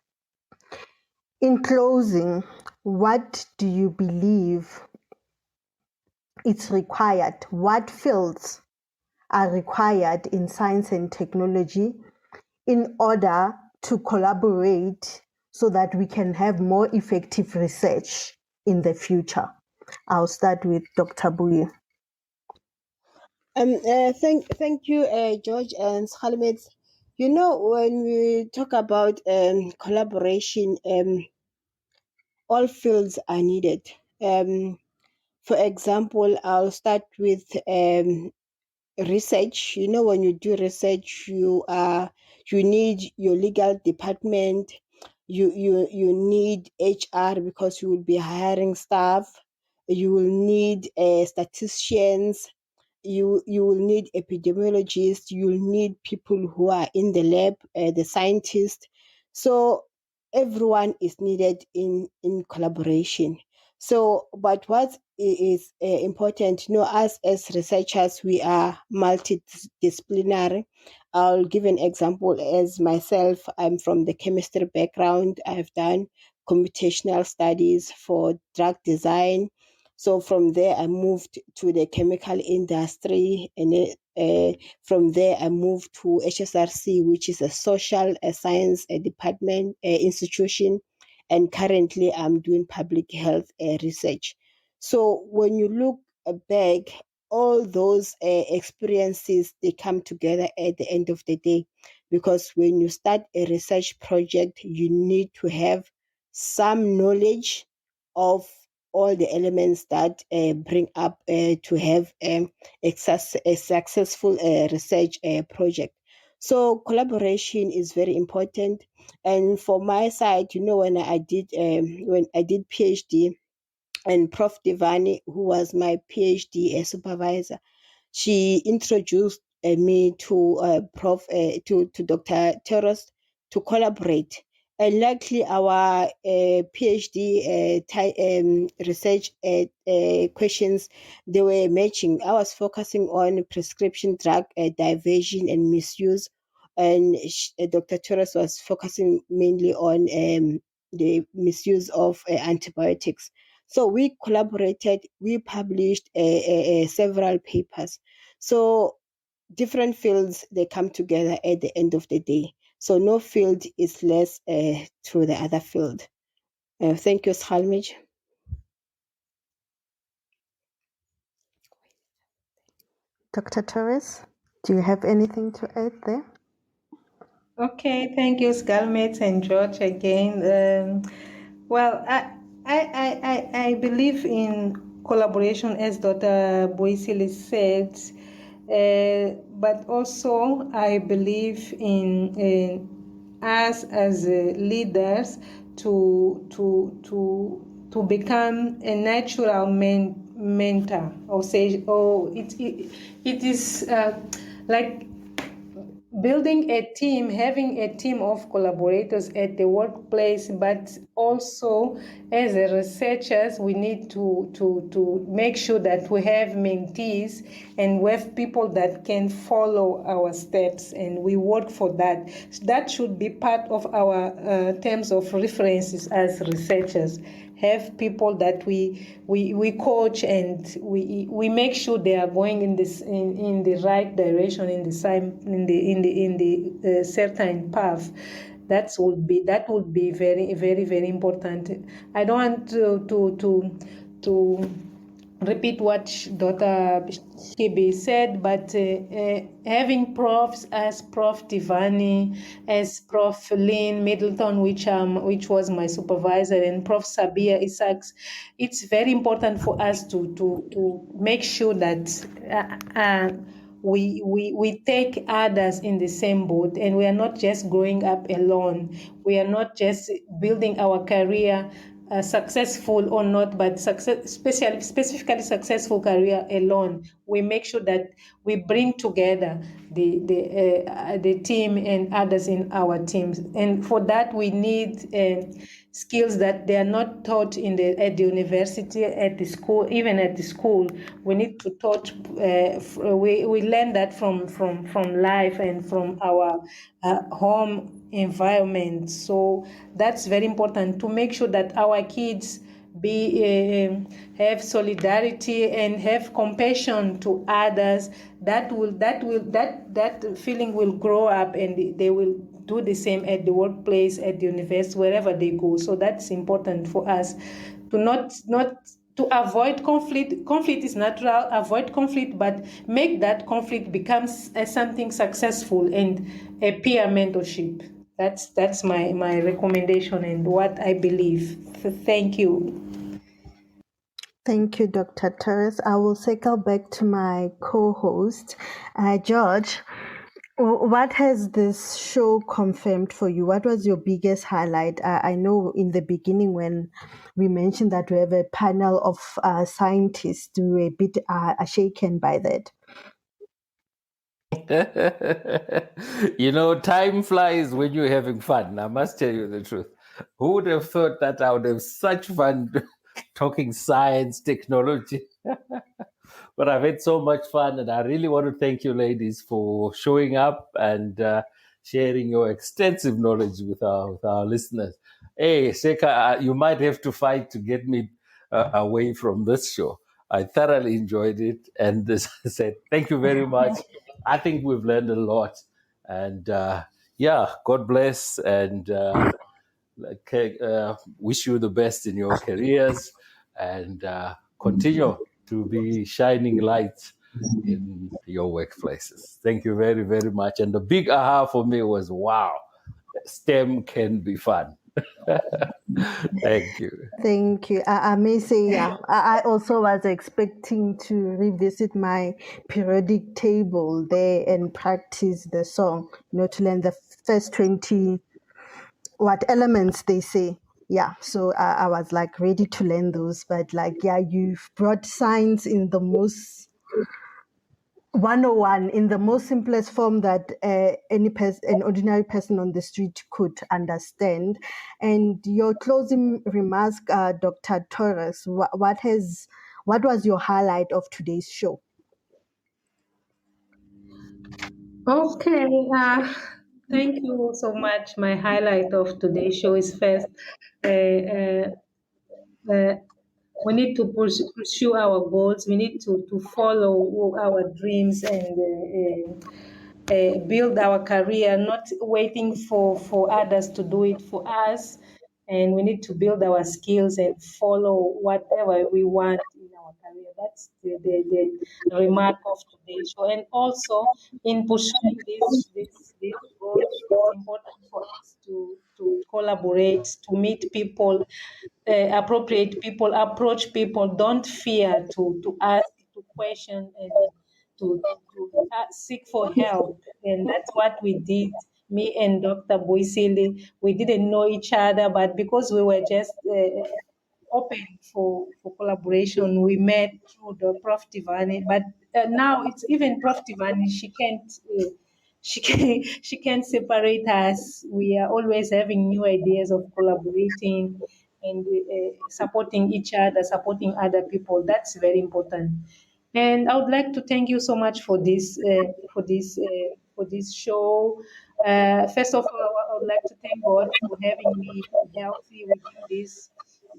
In closing, what do you believe it's required? What fields are required in science and technology in order to collaborate so that we can have more effective research in the future? I'll start with Dr. Bhui. Thank you, George and Sekgalemetsi. You know, when we talk about collaboration, all fields are needed. For example, I'll start with research. You know, when you do research, you need your legal department. You need HR because you will be hiring staff. You will need statisticians. You will need epidemiologists. You will need people who are in the lab, the scientists. So everyone is needed in collaboration. So, but what is important, you know, us as researchers, we are multidisciplinary. I'll give an example as myself. I'm from the chemistry background. I've done computational studies for drug design. So from there, I moved to the chemical industry, and from there, I moved to HSRC, which is a social science department institution, and currently I'm doing public health research. So when you look back, all those experiences, they come together at the end of the day, because when you start a research project, you need to have some knowledge of all the elements that bring up to have a successful research project. So collaboration is very important. And for my side, you know, when I did PhD, and Prof Divani, who was my PhD supervisor, she introduced me to to Dr. Torres to collaborate. And luckily, our PhD research questions, they were matching. I was focusing on prescription drug diversion and misuse, and Dr. Torres was focusing mainly on the misuse of antibiotics. So we collaborated. We published several papers. So different fields, they come together at the end of the day. So no field is less to the other field. Thank you, Sekgalemetsi. Dr. Torres, do you have anything to add there? Okay, thank you, Sekgalemetsi and George again. Well, I believe in collaboration, as Dr. Buyisile said, but also I believe in us as leaders to become a natural mentor, or say, it is like building a team, having a team of collaborators at the workplace, but also as a researchers, we need to make sure that we have mentees and we have people that can follow our steps, and we work for that. That should be part of our terms of references as researchers. Have people that we coach, and we make sure they are going in the right direction, in the certain path. That would be very, very, very important. I don't want to repeat what Dr. Chibi said, but having profs as Prof Divani, as Prof Lynn Middleton, which was my supervisor, and Prof Sabia Isaacs, it's very important for us to make sure that we take others in the same boat, and we are not just growing up alone. We are not just building our career successful or not, but specifically successful career alone. We make sure that we bring together the team and others in our teams, and for that we need skills that they are not taught at the university, at the school, even at the school. We need to taught. We learn that from life and from our home environment. So that's very important to make sure that our kids have solidarity and have compassion to others. That feeling will grow up, and they will do the same at the workplace, at the university, wherever they go. So that's important for us to not to avoid conflict. Conflict is natural. Avoid conflict, but make that conflict becomes something successful and a peer mentorship. That's my recommendation and what I believe. Thank you. Thank you, Dr. Torres. I will circle back to my co-host, George. What has this show confirmed for you? What was your biggest highlight? I know in the beginning when we mentioned that we have a panel of scientists, we were a bit shaken by that. Time flies when you're having fun. I must tell you the truth. Who would have thought that I would have such fun talking science, technology? But I've had so much fun, and I really want to thank you, ladies, for showing up and sharing your extensive knowledge with our listeners. Hey, Seka, you might have to fight to get me away from this show. I thoroughly enjoyed it, and as I said, thank you very much. I think we've learned a lot, and God bless, and wish you the best in your careers, and continue to be shining lights in your workplaces. Thank you very, very much. And the big aha for me was, wow, STEM can be fun. Thank you. Thank you. I may say, yeah, I also was expecting to revisit my periodic table there and practice the song, to learn the first 20 elements they say. Yeah, so I was like ready to learn those, but you've brought science in the most 101 in the most simplest form that an ordinary person on the street could understand. And your closing remarks, Dr. Torres, what was your highlight of today's show? Okay, thank you so much. My highlight of today's show is first, we need to pursue our goals. We need to follow our dreams and build our career, not waiting for others to do it for us. And we need to build our skills and follow whatever we want in our career. That's the remark of today's show. And also, in pursuing this goals, it's important for us to collaborate, to meet people, appropriate people, approach people. Don't fear to ask, to question, and to seek for help. And that's what we did. Me and Dr. Buyisile, we didn't know each other, but because we were just open for collaboration, we met through the Prof. Tivani. But now it's even Prof. Tivani, she can't. She can't separate us. We are always having new ideas of collaborating and supporting each other, supporting other people. That's very important. And I would like to thank you so much for this show. First of all, I would like to thank God for having me healthy within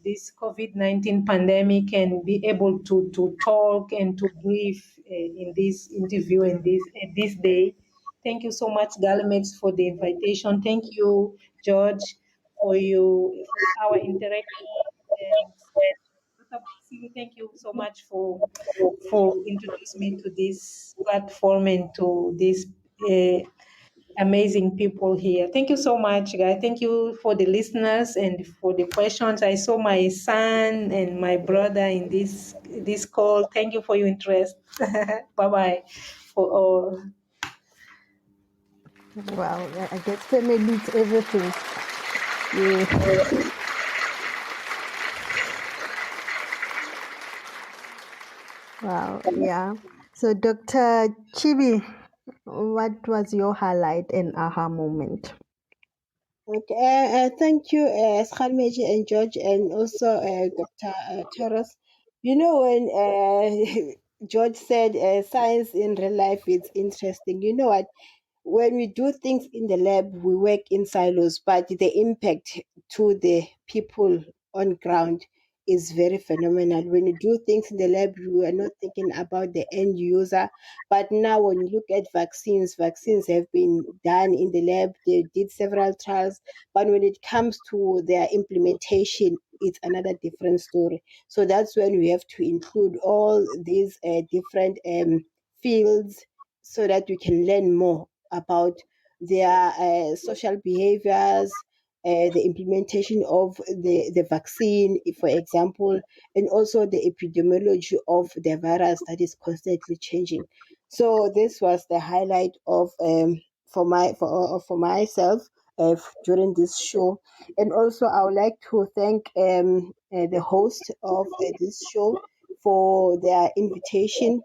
this COVID-19 pandemic and be able to talk and to breathe in this interview and this day. Thank you so much, Galmets, for the invitation. Thank you, George, for our interaction. And Dr. Buyisile, thank you so much for introducing me to this platform and to these amazing people here. Thank you so much, guys. Thank you for the listeners and for the questions. I saw my son and my brother in this call. Thank you for your interest. Bye bye for all. Wow, I guess family is everything. Yeah. Wow, yeah. So, Dr. Chibi, what was your highlight and aha moment? Okay, thank you, Sekgalemetsi and George, and also Dr. Torres. You know, when George said science in real life is interesting, you know what? When we do things in the lab, we work in silos, but the impact to the people on ground is very phenomenal. When you do things in the lab, you are not thinking about the end user. But now, when you look at vaccines have been done in the lab, they did several trials, but when it comes to their implementation, it's another different story. So that's when we have to include all these different fields so that we can learn more about their social behaviors, the implementation of the vaccine, for example, and also the epidemiology of the virus that is constantly changing. So this was the highlight of for myself during this show, and also I would like to thank the host of this show for their invitation.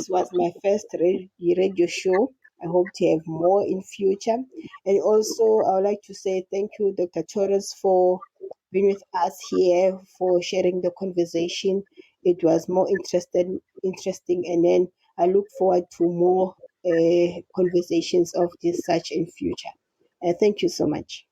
Was my first radio show. I hope to have more in future. And also, I would like to say thank you, Dr. Torres, for being with us here, for sharing the conversation. It was more interesting, and then I look forward to more conversations of this such in future. Thank you so much.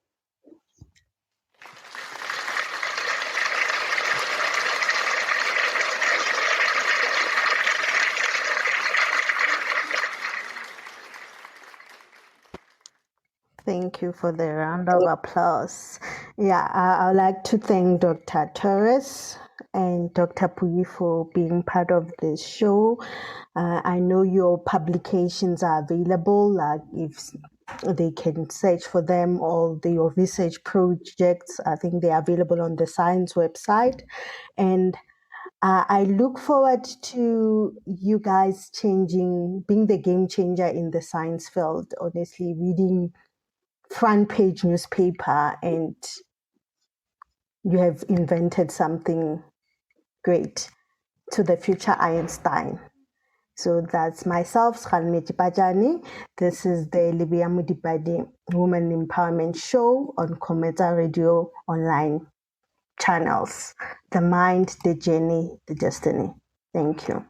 Thank you for the round of applause. Yeah, I would like to thank Dr. Torres and Dr. Bhui for being part of this show. I know your publications are available, like if they can search for them, or your research projects, I think they're available on the science website. And I look forward to you guys being the game changer in the science field, honestly, reading front page newspaper and you have invented something great to the future Einstein. So that's myself, Patjane. This is the Lebea Modipadi Women Empowerment Show on COMETSA Radio online channels. The mind, the journey, the destiny. Thank you.